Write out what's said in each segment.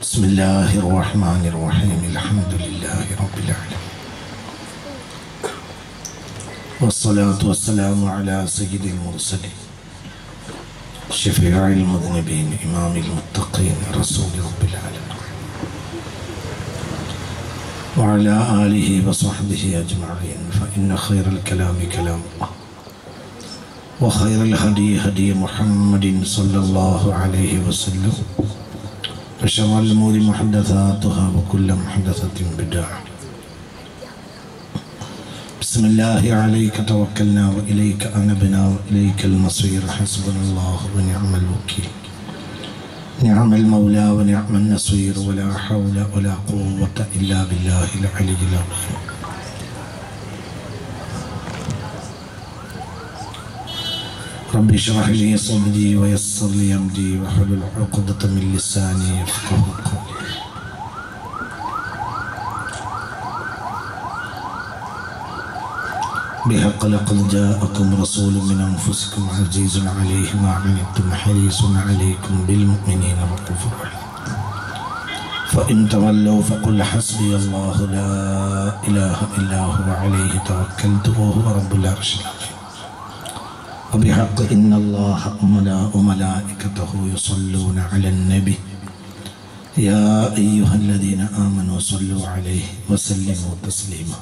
بسم الله الرحمن الرحيم الحمد لله رب العالمين والصلاة والسلام على سيد المرسلين شفيع المذنبين إمام المتقين رسول رب العالمين وعلى آله وصحبه أجمعين فإن خير الكلام كلام الله وخير الهدي هدي محمد صلى الله عليه وسلم وشر الأمور محدثاتها وكل محدثة بدعة بسم الله عليك توكلنا وإليك أنبنا وإليك المصير حسبنا الله ونعم الوكيل نعم المولى ونعم النصير ولا حول ولا قوة إلا بالله العلي العظيم رب اشرح لي صدري ويسر لي أمري واحلل عقدة من لساني يفقهوا قولي بحق لقد جاءكم رسول من أنفسكم عزيز عليه ما عنتم حريص عليكم بالمؤمنين رؤوف رحيم فإن تولوا فقل حسبي الله لا إله إلا هو عليه توكلت وهو رب العرش العظيم وبحق إن الله وملائكته يصلون على النبي يا أيها الذين آمنوا صلوا عليه وسلموا تسليما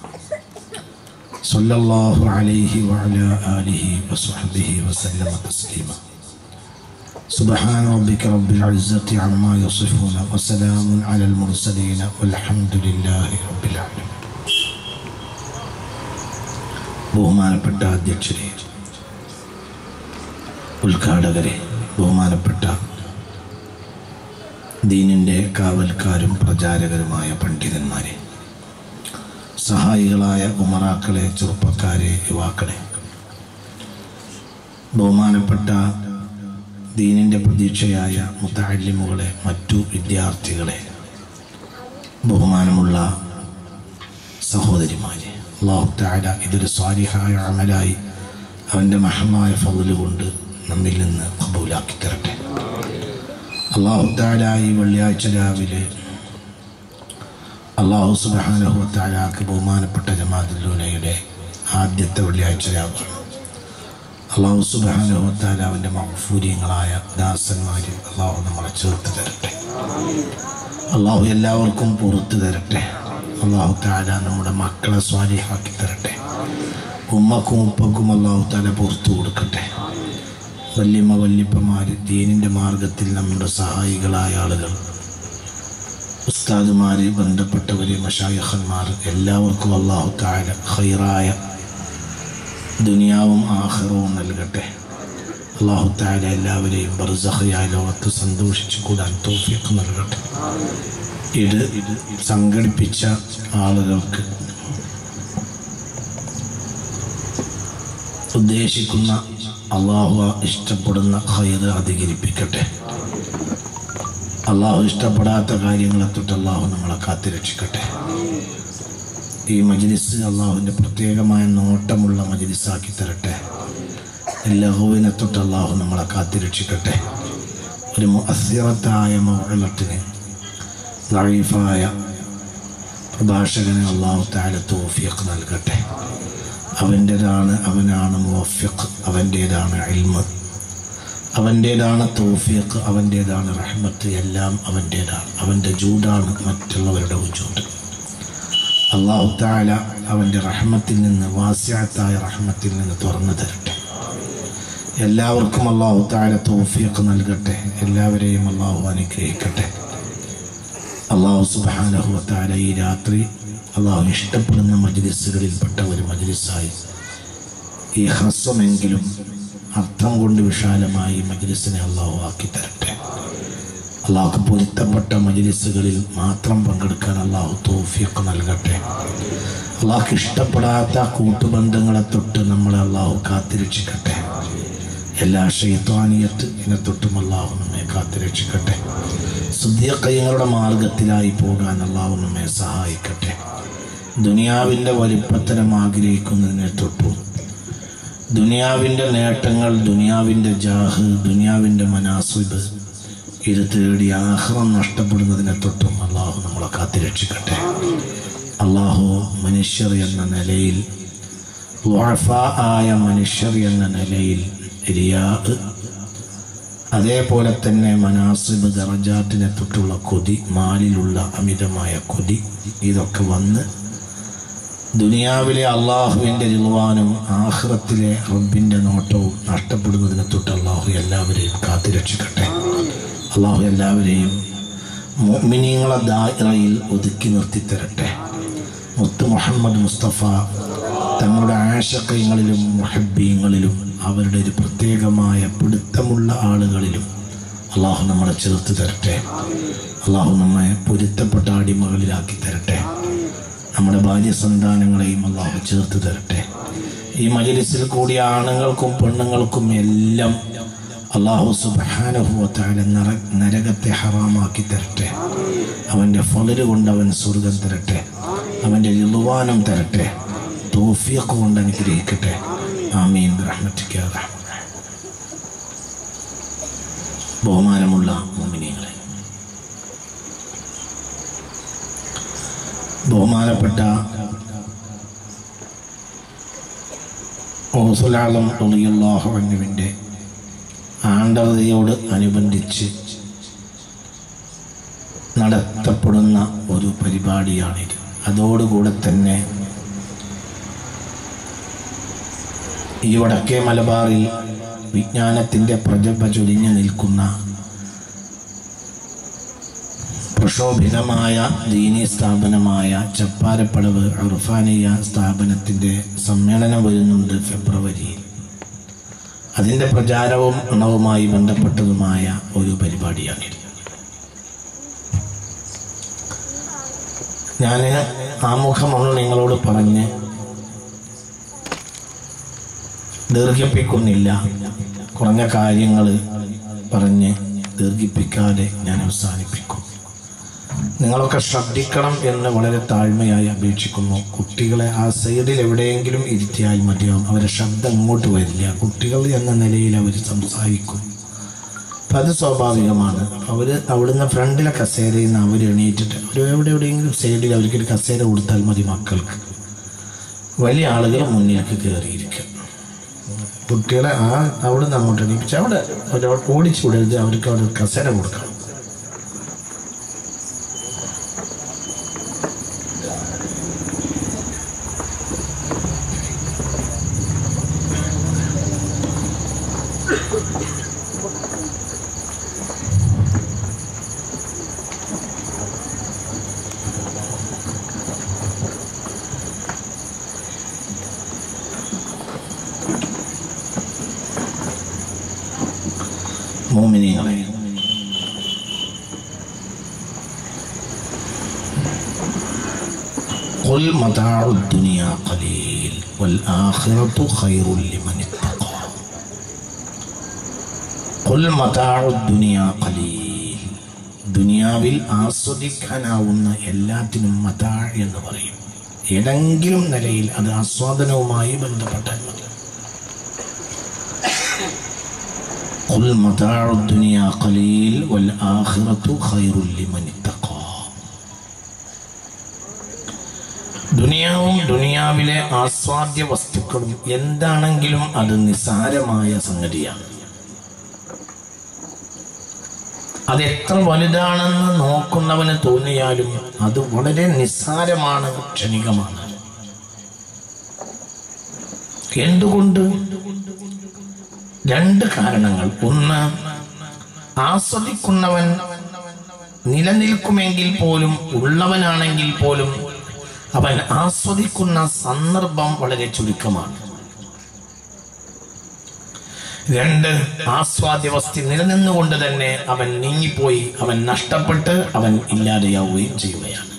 صلى الله عليه وعلى آله وصحبه وسلم تسليما سبحان ربك رب العزة عما يصفون وسلام على المرسلين والحمد لله رب العالمين ബഹുമാനപ്പെട്ട അധ്യക്ഷരെ, ഉദ്ഘാടകരെ, ബഹുമാനപ്പെട്ട ദീനിൻ്റെ കാവൽക്കാരും പ്രചാരകരുമായ പണ്ഡിതന്മാരെ, സഹായികളായ ഉമറാക്കളെ, ചെറുപ്പക്കാരെ, യുവാക്കളെ, ബഹുമാനപ്പെട്ട ദീനിൻ്റെ പ്രതീക്ഷയായ മുതഅല്ലിമുകളെ, മറ്റു വിദ്യാർത്ഥികളെ, ബഹുമാനമുള്ള സഹോദരിമാരെ, അല്ലാഹു തആല ഇതൊരു സ്വാലിഹായ അമലായി അവൻ്റെ മഹമായ ഫള് കൊണ്ട് നമ്മിൽ നിന്ന് ഖബൂലാക്കി തരട്ടെ. അല്ലാഹു തആല ഈ വെള്ളിയാഴ്ച രാവിലെ അല്ലാഹു സുബ്ഹാനഹു വ തആലക്ക് ബഹുമാനപ്പെട്ട ജമാഅത്തുൽ ഉലമയുടെ ആദ്യത്തെ വെള്ളിയാഴ്ച രാവാണ്. അല്ലാഹു സുബ്ഹാനഹു വ തആല അവൻ്റെ മഗ്ഫൂരിയങ്ങളായ ദാസന്മാരിൽ അല്ലാഹു നമ്മളെ ചേർത്ത് തരട്ടെ. അല്ലാഹു എല്ലാവർക്കും പുറത്തു തരട്ടെ. അല്ലാഹു തആല നമ്മുടെ മക്കളെ സ്വാലിഹാക്കി തരട്ടെ. ഉമ്മക്കും ഉപ്പക്കും അല്ലാഹു തആല പുറത്തു കൊടുക്കട്ടെ. വല്യമ്മ വല്യപ്പമാർ, ദീനിൻ്റെ മാർഗത്തിൽ നമ്മുടെ സഹായികളായ ആളുകൾ, ഉസ്താദുമാർ, ബന്ധപ്പെട്ടവർ, മശായിഖന്മാർ, എല്ലാവർക്കും അല്ലാഹു തആല ഖൈറായ ദുനിയാവും ആഖിറവും നൽകട്ടെ. അല്ലാഹു തആല എല്ലാവരെയും ബർസഖിയായ ലോകത്ത് സന്തോഷിച്ചു കൂടാൻ തൗഫീഖ് നൽകട്ടെ. ഇത് സംഘടിപ്പിച്ച ആളുകൾക്ക് ഉദ്ദേശിക്കുന്ന അല്ലാഹു ഇഷ്ടപ്പെടുന്ന ഖൈറ് അധികരിപ്പിക്കട്ടെ. അല്ലാഹു ഇഷ്ടപ്പെടാത്ത കാര്യങ്ങളെ തൊട്ട് അല്ലാഹു നമ്മളെ കാത്തുരക്ഷിക്കട്ടെ. ഈ മജ്ലിസ് അല്ലാഹുവിൻ്റെ പ്രത്യേകമായ നോട്ടമുള്ള മജ്ലിസാക്കി തരട്ടെ. ലഹുവിനെ തൊട്ട് അല്ലാഹു നമ്മളെ കാത്തുരക്ഷിക്കട്ടെ. ഒരു മുഅസ്സിറത്തായ മൗഇളത്തിന് ദഈഫായ പ്രഭാഷകന് അല്ലാഹു തആല തൗഫീഖ് നൽകട്ടെ. അവനാണ് മുവഫിഖ്, അവൻ്റേതാണ് ഇൽമ്, അവൻ്റേതാണ് തൗഫീഖ്, അവൻ്റേതാണ് റഹ്മത്ത്, എല്ലാം അവൻ്റേതാണ്. അവൻ്റെ ജൂദാണ് മറ്റുള്ളവരുടെ വജൂദ്. അല്ലാഹു തആല അവൻ്റെ റഹ്മത്തിൽ നിന്ന്, വാസിഅത്തായ റഹ്മത്തിൽ നിന്ന് തുറന്നു തരട്ടെ. എല്ലാവർക്കും അല്ലാഹു തആല തൗഫീഖ് നൽകട്ടെ. എല്ലാവരെയും അല്ലാഹു അനുഗ്രഹിക്കട്ടെ. അല്ലാഹു സുബ്ഹാനഹു വ തആല ഈ രാത്രി അല്ലാഹു ഇഷ്ടപ്പെടുന്ന മജ്ലിസുകളിൽപ്പെട്ട ഒരു മജ്ലിസായി, ഈ ഹസ്വമെങ്കിലും അർത്ഥം കൊണ്ട് വിശാലമായി മജ്ലിസിനെ അല്ലാഹു ആക്കി തരട്ടെ. അല്ലാഹുക്ക് പൊരുത്തപ്പെട്ട മജ്ലിസുകളിൽ മാത്രം പങ്കെടുക്കാൻ അല്ലാഹു തൗഫീഖ് നൽകട്ടെ. അല്ലാഹുക്ക് ഇഷ്ടപ്പെടാത്ത കൂട്ടുബന്ധങ്ങളെ തൊട്ട് നമ്മളെ അല്ലാഹു കാത്തുരക്ഷിക്കട്ടെ. എല്ലാ ശൈത്വാനിയത്തിനെ തൊട്ടും അല്ലാഹു നമ്മെ കാത്തുരക്ഷിക്കട്ടെ. സിദ്ദീഖീങ്ങളുടെ മാർഗത്തിലായി പോകാൻ അല്ലാഹു നമ്മെ സഹായിക്കട്ടെ. ദുനിയാവിൻ്റെ വലിപ്പത്തരം ആഗ്രഹിക്കുന്നതിനെ തൊട്ടും ദുനിയാവിൻ്റെ നേട്ടങ്ങൾ, ദുനിയാവിൻ്റെ ജാഹ്, ദുനിയാവിൻ്റെ മനാസിബ്, ഇത് തേടി ആഖിറം നഷ്ടപ്പെടുന്നതിനെ തൊട്ടും അള്ളാഹു നമ്മളെ കാത്തുരക്ഷിക്കട്ടെ. അള്ളാഹു മനുഷ്യർ എന്ന നിലയിൽ, ളുഅഫായ മനുഷ്യർ എന്ന നിലയിൽ റിയാ, അതേപോലെ തന്നെ മനാസിബ് ദറജാത്തിനെ തൊട്ടുള്ള കൊതി, മാലിലുള്ള അമിതമായ കൊതി, ഇതൊക്കെ വന്ന് ദുനിയാവിലെ അള്ളാഹുവിൻ്റെ റിളവാനും ആഖിറത്തിലെ റബ്ബിൻ്റെ നോട്ടവും നഷ്ടപ്പെടുന്നതിനെ തൊട്ട് അള്ളാഹു എല്ലാവരെയും കാത്തുരക്ഷിക്കട്ടെ. അള്ളാഹു എല്ലാവരെയും മുഅ്മിനീങ്ങളെ ദായിറയിൽ ഒതുക്കി നിർത്തിത്തരട്ടെ. മുത്ത് മുഹമ്മദ് മുസ്തഫ തങ്ങളുടെ ആശിഖീങ്ങളിലും മുഹബ്ബീങ്ങളിലും അവരുടെ ഒരു പ്രത്യേകമായ പിടുത്തമുള്ള ആളുകളിലും അള്ളാഹു നമ്മളെ ചേർത്ത് തരട്ടെ. അള്ളാഹു നമ്മെ പൊരുത്തപ്പെട്ട അടിമകളിലാക്കി തരട്ടെ. നമ്മുടെ ഭാര്യ സന്താനങ്ങളെയും അള്ളാഹു ചേർത്ത് തരട്ടെ. ഈ മജ്‌ലിസിൽ കൂടിയ ആണുങ്ങൾക്കും പെണ്ണുങ്ങൾക്കും എല്ലാം അള്ളാഹു സുബ്ഹാനഹു വ തആല നരകത്തെ ഹറാമാക്കി തരട്ടെ. അവൻ്റെ ഫളല് കൊണ്ട് അവൻ സ്വർഗം തരട്ടെ. അവൻ്റെ റിളവാനും തരട്ടെ. തൗഫീഖ് കൊണ്ട് അനുഗ്രഹിക്കട്ടെ. ആമീൻ ബിറഹ്മതിക യാ റഹ്മാൻ. ബഹുമാനമുള്ള മുഅ്മിനീങ്ങളെ, ബഹുമാനപ്പെട്ട ഗൗസുൽ ആലം റളിയല്ലാഹു അൻഹുവിൻ്റെ ആണ്ടവതിയോട് അനുബന്ധിച്ച് നടത്തപ്പെടുന്ന ഒരു പരിപാടിയാണിത്. അതോടുകൂടെ തന്നെ ഈ വടക്കേ മലബാറിൽ വിജ്ഞാനത്തിൻ്റെ പ്രജഭ ചൊരിഞ്ഞു നിൽക്കുന്ന പ്രക്ഷോഭിതമായ ദീനീ സ്ഥാപനമായ ചപ്പാരപ്പടവ് ഉർഫാനിയ സ്ഥാപനത്തിൻ്റെ സമ്മേളനം വരുന്നുണ്ട് ഫെബ്രുവരിയിൽ. അതിൻ്റെ പ്രചാരവും അണവുമായി ബന്ധപ്പെട്ടതുമായ ഒരു പരിപാടിയാണിത്. ഞാൻ ആമുഖമൊന്നും നിങ്ങളോട് പറഞ്ഞ് ദീർഘിപ്പിക്കുന്നില്ല. കുറഞ്ഞ കാര്യങ്ങൾ പറഞ്ഞ് ദീർഘിപ്പിക്കാതെ ഞാൻ അവസാനിപ്പിക്കും. നിങ്ങളൊക്കെ ശ്രദ്ധിക്കണം എന്ന് വളരെ താഴ്മയായി അപേക്ഷിക്കുന്നു. കുട്ടികളെ ആ സൈഡിൽ എവിടെയെങ്കിലും ഇരുത്തിയാൽ മതിയാവും. അവരുടെ ശബ്ദം ഇങ്ങോട്ട് വരില്ല. കുട്ടികൾ എന്ന നിലയിൽ അവർ സംസാരിക്കും. അപ്പം അത് സ്വാഭാവികമാണ്. അവർ അവിടുന്ന് ഫ്രണ്ടിലെ കസേരയിൽ നിന്ന് അവർ എണീറ്റിട്ട് എവിടെയെങ്കിലും സൈഡിൽ അവർക്കൊരു കസേര കൊടുത്താൽ മതി മക്കൾക്ക്. വലിയ ആളുകൾ മുന്നിലേക്ക് കയറിയിരിക്കും. കുട്ടികളെ അവിടുന്ന് അങ്ങോട്ട് എണീപ്പിച്ച് അവിടെ ഓടിച്ചു വിടരുത്. അവർക്ക് അവിടെ കസേര കൊടുക്കണം. മുഅ്മിനീങ്ങളെ, ഖുൽ മതാഉ ദുനിയാ ഖലീൽ വൽ ആഖിറതു ഖൈറുൽ ലിമൻ ഇത്തഖാ. ഖുൽ മതാഉ ദുനിയാ ഖലീൽ. ദുനിയാവിൽ ആസ്വദിക്കാനാവുന്ന എല്ലാത്തിനും മതാ എന്ന് പറയും. ഏതെങ്കിലും നിലയിൽ അത് ആസ്വാദനവുമായി ബന്ധപ്പെട്ടാൽ മതി. ഖുൽ മതാഉ ദുനിയാ ഖലീൽ വൽ ആഖിറതു ഖൈറുൽ ലിമൻ ഇത്തഖാ. ദുനിയാവും ദുനിയാവിലെ ആസ്വാദ്യ വസ്തുക്കളും എന്താണെങ്കിലും അത് നിസ്സാരമായ സംഗതിയാണ്. അത് എത്ര വലുതാണെന്ന് നോക്കുന്നവന് തോന്നിയാലും അത് വളരെ നിസ്സാരമാണ്, ക്ഷണികമാണ്. എന്തുകൊണ്ട്? രണ്ട് കാരണങ്ങൾ. ഒന്ന്, ആസ്വദിക്കുന്നവൻ നിലനിൽക്കുമെങ്കിൽ പോലും, ഉള്ളവനാണെങ്കിൽ പോലും അവൻ ആസ്വദിക്കുന്ന സന്ദർഭം വളരെ ചുരുക്കമാണ്. രണ്ട്, ആസ്വാദ്യ വസ്തു നിലനിന്നുകൊണ്ട് തന്നെ അവൻ നീങ്ങിപ്പോയി, അവൻ നഷ്ടപ്പെട്ട് അവൻ ഇല്ലാതെയാവുകയും ചെയ്യുകയാണ്.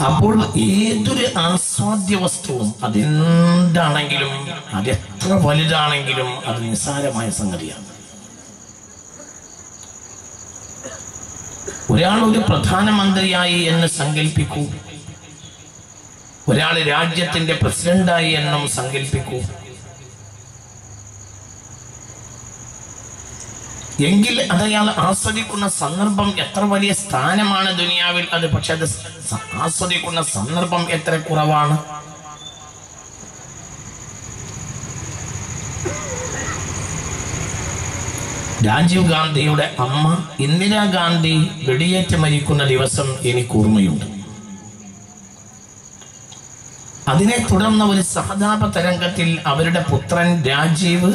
അപ്പോൾ ഏതൊരു ആസ്വാദ്യ വസ്തുവും അതെന്താണെങ്കിലും, അതെത്ര വലുതാണെങ്കിലും അത് നിസ്സാരമായ സംഗതിയാണ്. ഒരാൾ ഒരു പ്രധാനമന്ത്രിയായി എന്ന് സങ്കല്പിക്കൂ, ഒരാൾ രാജ്യത്തിന്റെ പ്രസിഡന്റായി എന്നും സങ്കല്പിക്കൂ. എങ്കിൽ അതയാൾ ആസ്വദിക്കുന്ന സന്ദർഭം എത്ര വലിയ സ്ഥാനമാണ് ദുനിയാവിൽ അത്. പക്ഷെ അത് ആസ്വദിക്കുന്ന സന്ദർഭം എത്ര കുറവാണ്. രാജീവ് ഗാന്ധിയുടെ അമ്മ ഇന്ദിരാഗാന്ധി വെടിയേറ്റ് മരിക്കുന്ന ദിവസം എനിക്ക് ഓർമ്മയുണ്ട്. അതിനെ തുടർന്ന് ഒരു സഹതാപ തരംഗത്തിൽ അവരുടെ പുത്രൻ രാജീവ്,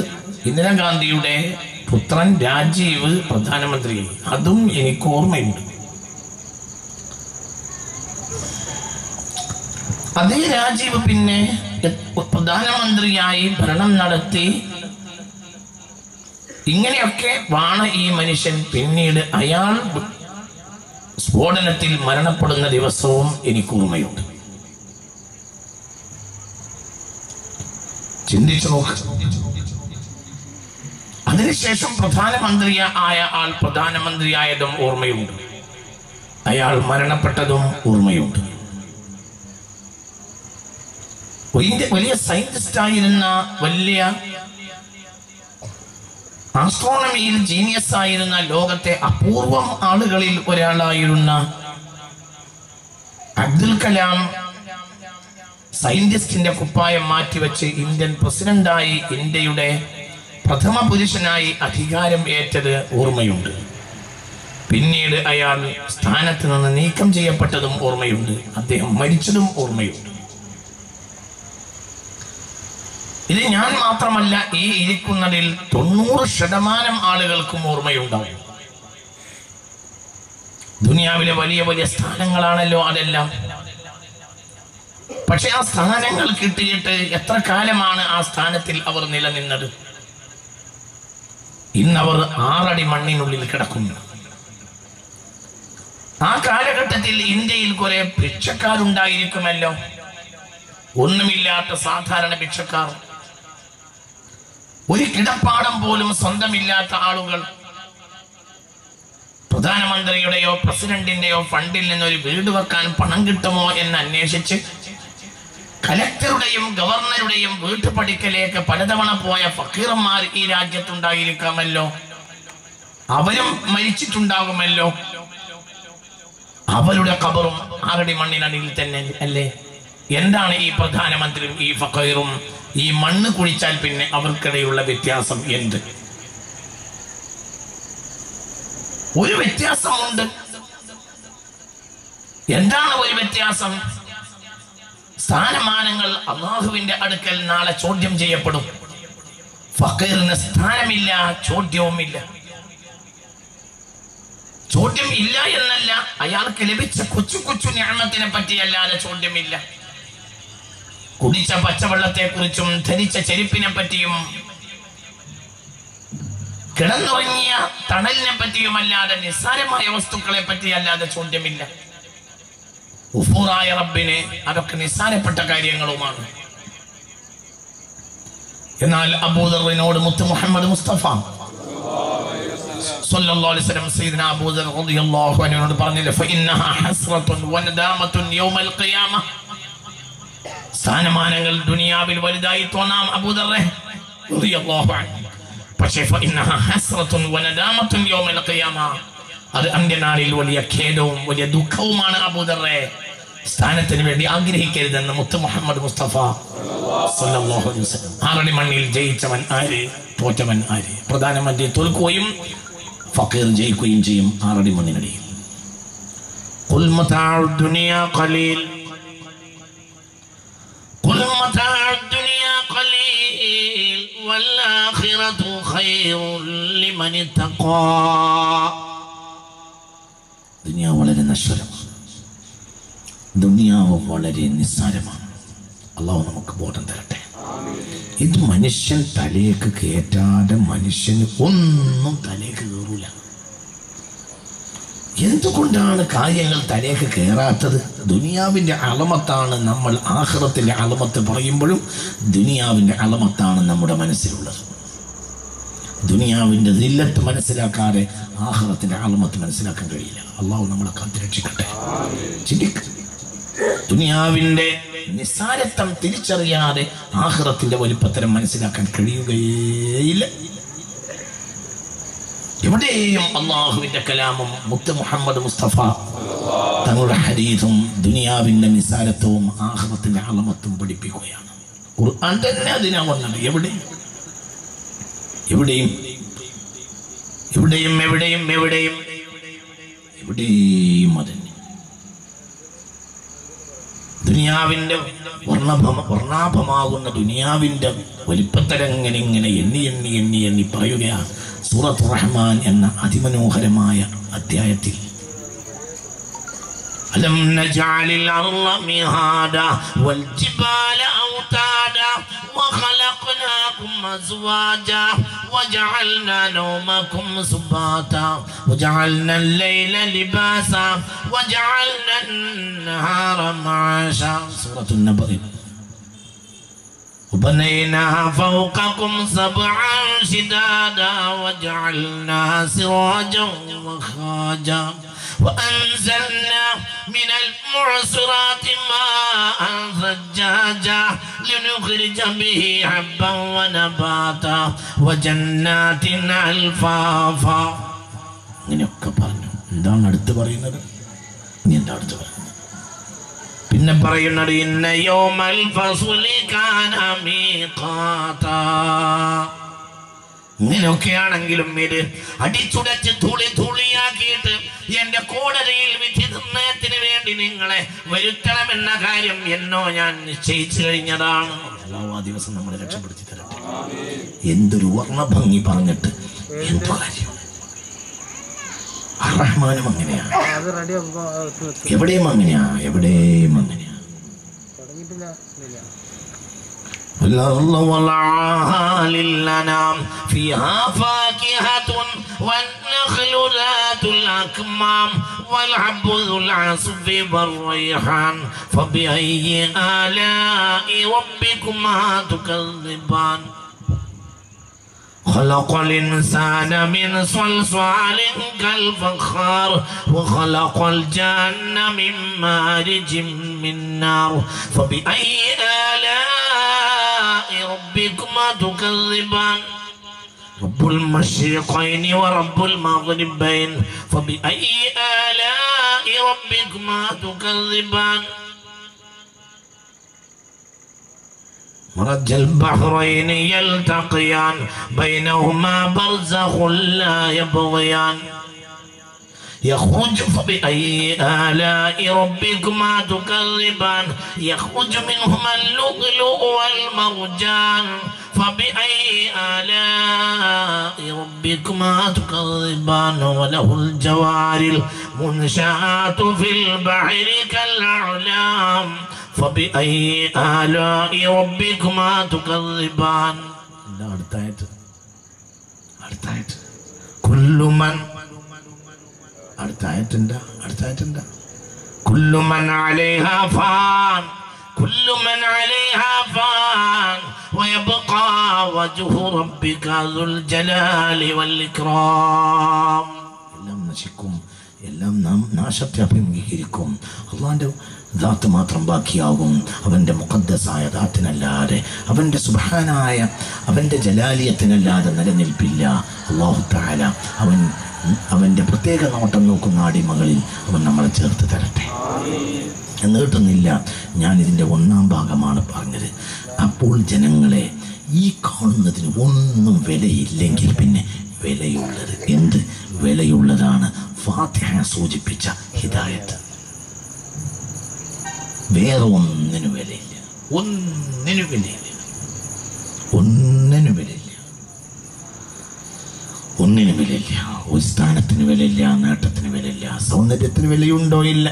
ഇന്ദിരാഗാന്ധിയുടെ പുത്രൻ രാജീവ് പ്രധാനമന്ത്രിയായി. അതും എനിക്ക് ഓർമ്മയുണ്ട്. അതേ രാജീവ് പിന്നെ പ്രധാനമന്ത്രിയായി ഭരണം നടത്തി. ഇങ്ങനെയൊക്കെ വാണ ഈ മനുഷ്യൻ. പിന്നീട് അയാൾ സ്ഫോടനത്തിൽ മരണപ്പെടുന്ന ദിവസവും എനിക്ക് ഓർമ്മയുണ്ട്. ചിന്തിച്ചു നോക്ക്. അതിനുശേഷം പ്രധാനമന്ത്രിയായതും ഓർമ്മയുണ്ട്. അയാൾ മരണപ്പെട്ടതും ഓർമ്മയുണ്ട്. വലിയ സയന്റിസ്റ്റ് ആയിരുന്ന, വലിയ ആസ്ട്രോണമിയിൽ ജീനിയസ് ആയിരുന്ന, ലോകത്തെ അപൂർവം ആളുകളിൽ ഒരാളായിരുന്ന അബ്ദുൽ കലാം സയന്റിസ്റ്റിന്റെ കുപ്പായം മാറ്റിവെച്ച് ഇന്ത്യൻ പ്രസിഡന്റായി, ഇന്ത്യയുടെ പ്രഥമ പുരുഷനായി അധികാരം ഏറ്റത് ഓർമ്മയുണ്ട്. പിന്നീട് അയാൾ സ്ഥാനത്ത് നിന്ന് നീക്കം ചെയ്യപ്പെട്ടതും ഓർമ്മയുണ്ട്. അദ്ദേഹം മരിച്ചതും ഓർമ്മയുണ്ട്. ഇത് ഞാൻ മാത്രമല്ല, ഈ ഇരിക്കുന്നതിൽ 90% ആളുകൾക്കും ഓർമ്മയുണ്ടാവും. ദുനിയാവിലെ വലിയ വലിയ സ്ഥാനങ്ങളാണല്ലോ അതെല്ലാം. പക്ഷെ ആ സ്ഥാനങ്ങൾ കിട്ടിയിട്ട് എത്ര കാലമാണ് ആ സ്ഥാനത്തിൽ അവർ നിലനിന്നത്? ഇന്നവർ 6 അടി മണ്ണിനുള്ളിൽ കിടക്കുന്നു. ആ കാലഘട്ടത്തിൽ ഇന്ത്യയിൽ കുറെ ഭിക്ഷക്കാരുണ്ടായിരിക്കുമല്ലോ, ഒന്നുമില്ലാത്ത സാധാരണ ഭിക്ഷക്കാർ, ഒരു കിടപ്പാടം പോലും സ്വന്തമില്ലാത്ത ആളുകൾ. പ്രധാനമന്ത്രിയുടെയോ പ്രസിഡന്റിന്റെയോ ഫണ്ടിൽ നിന്നൊരു വീട് വെക്കാൻ പണം കിട്ടുമോ എന്ന് അന്വേഷിച്ച് കലക്ടറുടെയും ഗവർണറുടെയും വീട്ടുപടിക്കലേക്ക് പലതവണ പോയ ഫക്കീറന്മാർ ഈ രാജ്യത്തുണ്ടായിരിക്കാമല്ലോ. അവരും മരിച്ചിട്ടുണ്ടാകുമല്ലോ. അവരുടെ ഖബറും 6 അടി മണ്ണിനടിയിൽ തന്നെ അല്ലേ? എന്താണ് ഈ പ്രധാനമന്ത്രിയും ഈ ഫക്കീറും ഈ മണ്ണ് കുഴിച്ചാൽ പിന്നെ അവർക്കിടയിലുള്ള വ്യത്യാസം എന്ത്? ഒരു വ്യത്യാസമുണ്ട്. എന്താണ് ഒരു വ്യത്യാസം? സ്ഥാനമാനങ്ങൾ അല്ലാഹുവിന്റെ അടുക്കൽ നാളെ ചോദ്യം ചെയ്യപ്പെടും. ഫക്കീറിന് സ്ഥാനമില്ല, ചോദ്യവുമില്ല. ചോദ്യം ഇല്ല എന്നല്ല, അയാൾക്ക് ലഭിച്ച കൊച്ചു കൊച്ചു നിഅമത്തിനെ പറ്റിയല്ലാതെ ചോദ്യമില്ല. കുടിച്ച പച്ചവെള്ളത്തെ കുറിച്ചും ധരിച്ച ചെരുപ്പിനെ പറ്റിയും കിടന്നുറങ്ങിയ തണലിനെ പറ്റിയുമല്ലാതെ നിസ്സാരമായ വസ്തുക്കളെ പറ്റിയല്ലാതെ ചോദ്യമില്ല. ഗഫൂറായ റബ്ബിന് അതൊക്കെ നിസ്സാരപ്പെട്ട കാര്യങ്ങളുമാണ്. എന്നാൽ അബൂദറിനോട് മുത്ത് മുഹമ്മദ് മുസ്തഫ സല്ലല്ലാഹു അലൈഹി വസല്ലം സയ്യിദന അബൂദർ റളിയല്ലാഹു അൻഹു പറഞ്ഞില്ലേ, ഫഇന്നഹ ഹസ്റത്തുൻ വനദാമത്തുൻ യൗമൽ ഖിയാമ. സ്ഥാനമാനങ്ങൾ ദുനിയാവിൽ വലുതായി തോന്നാം അബൂദറെ റളിയല്ലാഹു അൻഹു, പക്ഷേ ഫഇന്നഹ ഹസ്റത്തുൻ വനദാമത്തുൻ യൗമൽ ഖിയാമ, അത് അന്ത്യനാളിൽ വലിയ ഖേദവും വലിയ ദുഃഖവുമാണ് അബൂദറെ. സ്ഥാനത്തിന് വേണ്ടി ആഗ്രഹിക്കരുതെന്ന് മുത്ത് മുഹമ്മദ് മുസ്തഫ സല്ലല്ലാഹു അലൈഹി വസല്ലം. 6 അടി മണ്ണിൽ ജയിച്ചവൻ ആര്, തോറ്റവൻ ആര്? പ്രധാനമന്ത്രി തോൽക്കുകയും ഫക്കീർ ജയിക്കുകയും ചെയ്യും 6 അടി മണ്ണിനടിയിൽ. ഖുൽ മതാഉ ദുനിയ ഖലീൽ, ഖുൽ മതാഉ ദുനിയ ഖലീൽ വൽ ആഖിറതു ഖൈറുൻ ലിമൻ തഖാ. ദുനിയാവ് വളരെ നശ്വരമാണ്, ദുനിയാവ് വളരെ നിസ്സാരമാണ്. അല്ലാഹു നമുക്ക് ബോധം തരട്ടെ. ഇത് മനുഷ്യൻ തലയ്ക്ക് കയറ്റാതെ മനുഷ്യന് ഒന്നും തലയ്ക്ക് കയറൂല. എന്തുകൊണ്ടാണ് കാര്യങ്ങൾ തലയ്ക്ക് കയറാത്തത്? ദുനിയാവിന്റെ അളമത്താണ് നമ്മൾ ആഖിറത്തിന്റെ അളമത്ത് പറയുമ്പോഴും ദുനിയാവിന്റെ അളമത്താണ് നമ്മുടെ മനസ്സിലുള്ളത്. ദുനിയാവിന്റെ ദില്ലത്ത് മനസ്സിലാക്കാതെ ആഖിറത്തിന്റെ അളമത്ത് മനസ്സിലാക്കാൻ കഴിയില്ല. അല്ലാഹു നമ്മളെ കാത്തുരക്ഷിക്കട്ടെ. ചിന്തിക്ക്, ദുനിയാവിന്റെ നിസ്സാരത്വം തിരിച്ചറിയാതെ ആഖിറത്തിന്റെ വലിപ്പത്തരം മനസ്സിലാക്കാൻ കഴിയുകയില്ല. എവിടെയും അള്ളാഹുവിന്റെ കലാമും മുത്ത് മുഹമ്മദ് മുസ്തഫ തങ്ങളുടെ ഹദീസും ദുനിയാവിന്റെ നിസാരത്വവും ആഖിറത്തിന്റെ അളമത്തും പഠിപ്പിക്കുകയാണ്. ഖുർആൻ തന്നെ അതിനാ വന്നത്. എവിടെയും അതിന് ദുനിയാവിന്റെ വർണ്ണാഭമാകുന്ന ദുനിയാവിന്റെ വലിപ്പത്തരങ്ങനെ എണ്ണി പറയുകയാണ് സൂറത്ത് റഹ്മാൻ എന്ന അതിമനോഹരമായ അധ്യായത്തിൽ. അലം നജഅലിൽ അർള മിഹാദാ വൽ ജിബാല ഔതാദാ വഖലഖനാകും അസ്വാജാ വജഅൽനാ നൗമകും സുബാതാ വജഅൽനാ അൽ-ലൈല ലിബാസാ വജഅൽനാ അൻ-നഹാര മഅശാ. സൂറത്തുൻ നബഅ. وبنيناها فوقكم سبعا شدادا وجعلنا سراجا وخاجا وأنزلنا من المعصرات ماء ثجاجا لنخرج به حبا ونباتا وجنات ألفافا. ഇങ്ങനെയൊക്കെ പറഞ്ഞു. എന്താണ് അടുത്ത് പറയുന്നത്? ഇനി എന്താ അടുത്ത് പറയുന്നത്? പിന്നെ പറയുന്നത് ഇന്ന യൗമൽ ഫസ്ലി കാന മീഖാതാ. ഇങ്ങനെയൊക്കെയാണെങ്കിലും ഇത് അടിച്ചുടച്ച് തുളിയാക്കിയിട്ട് എന്റെ കോടതിയിൽ വിധി നിർണയത്തിന് വേണ്ടി നിങ്ങളെ വരുത്തണമെന്ന കാര്യം എന്നോ ഞാൻ നിശ്ചയിച്ചു കഴിഞ്ഞതാണ്. അല്ലാഹു ആ ദിവസം നമ്മളെ രക്ഷപ്പെടുത്തി തരട്ടെ. എന്തൊരു വർണ്ണഭംഗി പറഞ്ഞിട്ട് എന്തു കാര്യം. റഹ്മാനും അങ്ങനെയാണ്. എവിടെയും അങ്ങനെയാ. والأرض وضعها للأنام فيها فاكهة والنخل ذات الأكمام والحب ذو العصف والريحان فبأي آلاء ربكما تكذبان. خلق الإنسان من صلصال كالفخار وخلق الجن من مارج من نار فبأي آلاء ربكما تكذبان. رب المشرقين ورب المغربين فبأي آلاء ربكما تكذبان. مرج البحرين يلتقيان بينهما برزخ لا يبغيان يخرج فبأي آلاء ربكما تكذبان. يخرج منهما اللؤلؤ والمرجان فبأي آلاء ربكما تكذبان. وله الجوار المنشآت في البحر كالأعلام فبأي آلاء ربكما تكذبان. كل من كل من عليها فان ويبقى وجه ربك ذو الجلال والإكرام. എല്ലാം നശിക്കും, എല്ലാം നാശത്തെ അഭിമുഖീകരിക്കും. അള്ളാന്റെ ദാത്ത് മാത്രം ബാക്കിയാകും. അവന്റെ മുഖദ്ദസായ ദാത്തിനല്ലാതെ, അവന്റെ സുബ്ഹാനായ അവന്റെ ജലാലിയത്തിനല്ലാതെ നിലനിൽപ്പില്ല. അല്ലാഹു തആല അവന്റെ പ്രത്യേക നോട്ടം നോക്കുന്ന അടിമകളിൽ അവൻ നമ്മളെ ചേർത്ത് തരട്ടെ. നീട്ടുന്നില്ല, ഞാനിതിൻ്റെ 1-ാം ഭാഗമാണ് പറഞ്ഞത്. അപ്പോൾ ജനങ്ങളെ, ഈ കാണുന്നതിന് ഒന്നും വിലയില്ലെങ്കിൽ പിന്നെ വിലയുള്ളത് എന്ത്? വിലയുള്ളതാണ് ഫാത്തിഹ സൂചിപ്പിച്ച ഹിദായത്ത്. വേറെ ഒന്നിനും വിലയില്ല. ഒരു സ്ഥാനത്തിന് വിലയില്ല, നേട്ടത്തിന് വിലയില്ല, സൗന്ദര്യത്തിന് വിലയുണ്ടോ? ഇല്ല,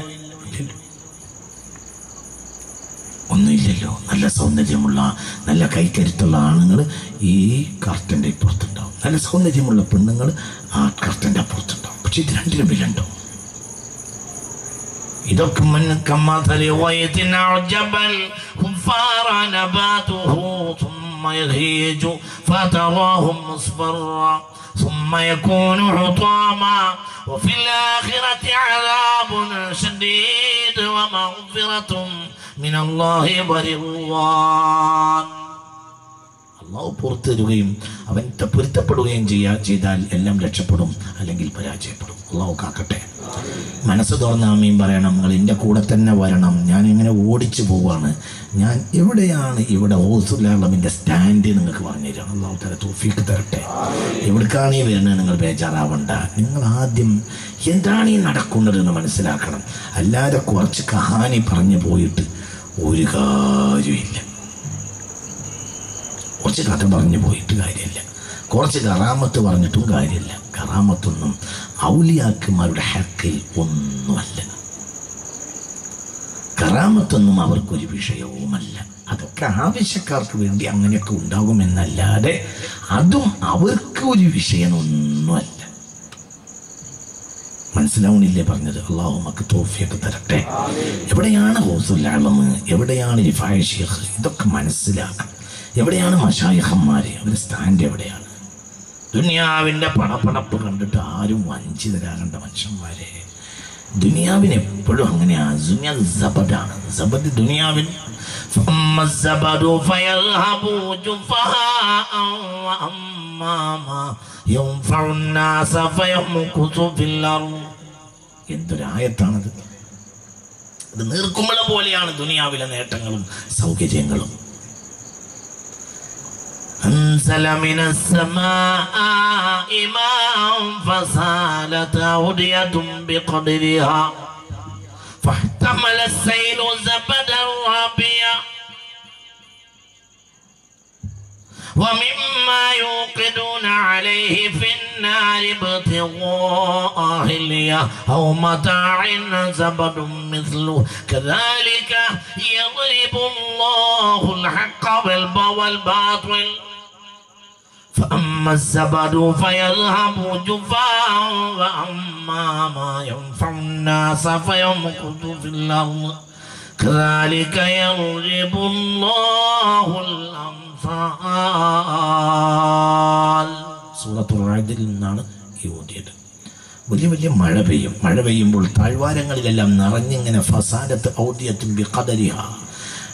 ഒന്നുമില്ലല്ലോ. നല്ല സൗന്ദര്യമുള്ള, നല്ല കൈക്കരുത്തുള്ള ആണുങ്ങൾ ഈ കർട്ടൻ്റെ ഇപ്പുറത്തുണ്ടാവും. നല്ല സൗന്ദര്യമുള്ള പെണ്ണുങ്ങൾ ആ കർട്ടൻ്റെ അപ്പുറത്തുണ്ടാവും. പക്ഷെ ഇത് രണ്ടിനും വിലയുണ്ടോ? ഇതൊക്കെ ثم يهيج فتراه مصفرا ثم يكون حطاما وفي الآخرة عذاب شديد ومغفرة من الله ورضوان. അള്ളാഹു പുറത്തു തരുകയും അവൻ പൊരുത്തപ്പെടുകയും ചെയ്താൽ എല്ലാം രക്ഷപ്പെടും, അല്ലെങ്കിൽ പരാജയപ്പെടും. അള്ളാഹു കാക്കട്ടെ. മനസ്സ് തുറന്ന് ആമീൻ പറയണം. നിങ്ങൾ എൻ്റെ കൂടെ തന്നെ വരണം. ഞാൻ ഇങ്ങനെ ഓടിച്ചു പോവാണ്. ഞാൻ എവിടെയാണ് ഇവിടെ ഹൗസുല്ലാമിൻ്റെ സ്റ്റാൻഡ് നിങ്ങൾക്ക് പറഞ്ഞു തരാം. അള്ളാഹു തആല തൗഫീഖ് തരട്ടെ. എവിടേക്കാണ് ഈ വരുന്നത് നിങ്ങൾ ബേജാറാവണ്ട. നിങ്ങൾ ആദ്യം എന്താണ് ഈ നടക്കുന്നതെന്ന് മനസ്സിലാക്കണം. അല്ലാതെ കുറച്ച് കഹാനി പറഞ്ഞു പോയിട്ട് ഒരു കാര്യമില്ല. കുറച്ച് കഥ പറഞ്ഞു പോയിട്ട് കാര്യമില്ല. കുറച്ച് കറാമത്ത് പറഞ്ഞിട്ടും കാര്യമില്ല. കറാമത്തൊന്നും ഔലിയാക്കന്മാരുടെ ഹക്കിൽ ഒന്നുമല്ല. കറാമത്തൊന്നും അവർക്കൊരു വിഷയവുമല്ല. അതൊക്കെ ആവശ്യക്കാർക്ക് വേണ്ടി അങ്ങനെയൊക്കെ ഉണ്ടാകുമെന്നല്ലാതെ അതും അവർക്ക് ഒരു വിഷയമൊന്നുമല്ല. മനസ്സിലാവണില്ലേ പറഞ്ഞത്? അള്ളാഹു നമുക്ക് തൗഫീഖ് തരട്ടെ. എവിടെയാണ് ഗൗസുൽ ആലം, എവിടെയാണ് റിഫായി ശൈഖ്, ഇതൊക്കെ മനസ്സിലാക്കണം. എവിടെയാണ് മശായിഖന്മാര്, അവരുടെ സ്റ്റാൻഡ് എവിടെയാണ്? ദുനിയാവിൻ്റെ പണപ്പടപ്പ് കണ്ടിട്ട് ആരും വഞ്ചിതരാകേണ്ട മനുഷ്യന്മാരെ. ദുനിയാവിന് എപ്പോഴും അങ്ങനെയാണ്. ദുനിയ സബദാണ്. സബദ് ദുനിയാവിൻ എന്തൊരായത്താണത്! ഇത് നീർക്കുമ്പള പോലെയാണ് ദുനിയാവിലെ നേട്ടങ്ങളും സൗകര്യങ്ങളും. أنزل من السماء ماء فسالت أودية بقدرها فاحتمل السيل زبدا رابيا ومما يوقدون عليه في النار ابتغاء حلية أو متاع زبد مثله كذلك يضرب الله الحق والباطل فأما الزبد فيذهب جفاء وأما ما ينفع الناس فيمكث في الأرض كذلك يضرب الله الأمثال. സൂറത്തുൽ റഅദിൽ നിന്നാണ് ഈ ഓതിയത്. വലിയ വലിയ മഴ പെയ്യും. മഴ പെയ്യുമ്പോൾ താഴ്വാരങ്ങളിലെല്ലാം നിറഞ്ഞിങ്ങനെ ഫസാലത്ത് ഔദിയത്തും ബിഖദരിഹ,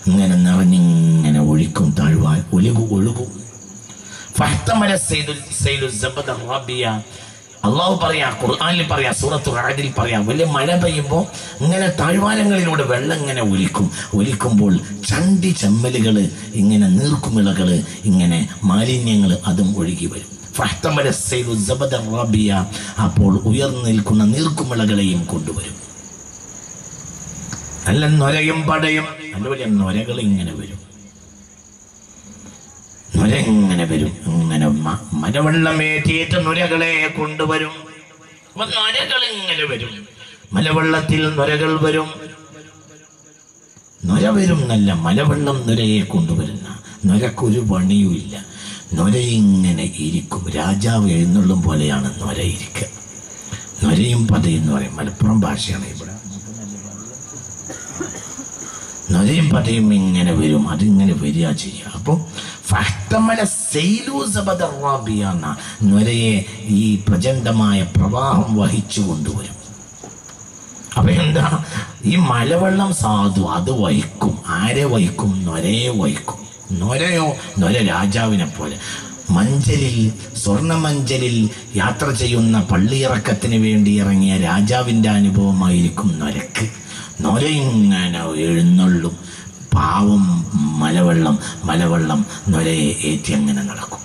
ഇങ്ങനെ നിറഞ്ഞിങ്ങനെ ഒഴിക്കും. ഒഴുകും. ഫഹ്തമല സൈലു സബദ റബിയ. അള്ളാഹു പറയാ, ഖുർആനിൽ പറയാ, സൂറത്തുൽ റഅദിൽ പറയാ, വലിയ മഴ പെയ്യുമ്പോൾ ഇങ്ങനെ താഴ്വാരങ്ങളിലൂടെ വെള്ളം ഇങ്ങനെ ഒലിക്കുമ്പോൾ ചണ്ടി ചെമ്മലുകൾ, ഇങ്ങനെ നീർക്കുമിളകൾ, ഇങ്ങനെ മാലിന്യങ്ങൾ അതും ഒഴുകി വരും. ഫഹ്തമല സൈലു സബദ റബിയ. അപ്പോൾ ഉയർന്നു നിൽക്കുന്ന നീർക്കുമിളകളെയും കൊണ്ടുവരും. നല്ല നൊരയും പടയും, നല്ല വലിയ നൊരകൾ ഇങ്ങനെ വരും. നൊര ഇങ്ങനെ വരും. ഇങ്ങനെ മലവെള്ളമേറ്റിയിട്ട് നൊരകളെ കൊണ്ടുവരും. അപ്പൊ നൊരകൾ ഇങ്ങനെ വരും. മലവെള്ളത്തിൽ നൊരകൾ വരും. നൊര വരും നല്ല മലവെള്ളം നൊരയെ കൊണ്ടുവരുന്ന. നൊരക്കൊരു പണിയുമില്ല. നൊര ഇങ്ങനെ ഇരിക്കും. രാജാവ് എഴുന്നള്ളും പോലെയാണ് നൊര ഇരിക്കുക. നൊരയും പതയും എന്ന് പറയും. മലപ്പുറം ഭാഷയാണ് ഇവിടെ. നൊരയും പതയും ഇങ്ങനെ വരും. അതിങ്ങനെ വരിക ചെയ്യുക. അപ്പോൾ നൊരയെ ഈ പ്രചണ്ഡമായ പ്രവാഹം വഹിച്ചു കൊണ്ടുവരും. അപ്പൊ എന്താ? ഈ മലവെള്ളം സാധു അത് വഹിക്കും. ആരെ വഹിക്കും? നൊരയെ വഹിക്കും. നൊരയോ? നൊര രാജാവിനെ പോലെ. മഞ്ചലിൽ, സ്വർണ്ണമഞ്ചലിൽ യാത്ര ചെയ്യുന്ന പള്ളിയിറക്കത്തിന് വേണ്ടി ഇറങ്ങിയ രാജാവിൻ്റെ അനുഭവമായിരിക്കും നൊരക്ക്. നൊര ഇങ്ങനെ എഴുന്നള്ളും. പാവം മലവെള്ളം നൊരയെ ഏറ്റി അങ്ങനെ നടക്കും.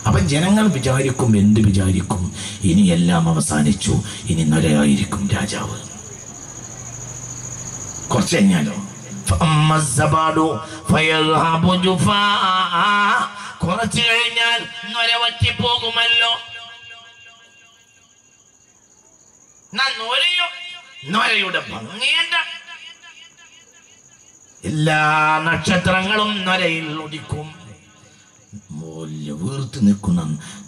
അപ്പൊ ജനങ്ങൾ വിചാരിക്കും, എന്ത് വിചാരിക്കും? ഇനി എല്ലാം അവസാനിച്ചു, ഇനി നൊരയായിരിക്കും രാജാവ്. കുറച്ച് കഴിഞ്ഞാലോ കുറച്ചു കഴിഞ്ഞാൽ നൊര വറ്റിപ്പോകുമല്ലോ. നൊരയുടെ ഭംഗിയുണ്ട്. എല്ലാ നക്ഷത്രങ്ങളും നൊരയിൽ ഉദിക്കും. വീർത്ത് നിൽക്കുന്ന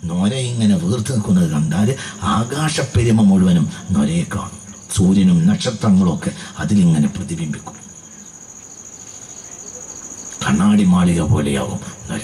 നൊര ഇങ്ങനെ വീർത്ത് നിൽക്കുന്നത് കണ്ടാൽ ആകാശപ്പെരുമ മുഴുവനും നൊരയെ കാണും. സൂര്യനും നക്ഷത്രങ്ങളും ഒക്കെ അതിലിങ്ങനെ പ്രതിബിംബിക്കും. കണ്ണാടി മാളിക പോലെയാവും നൊര.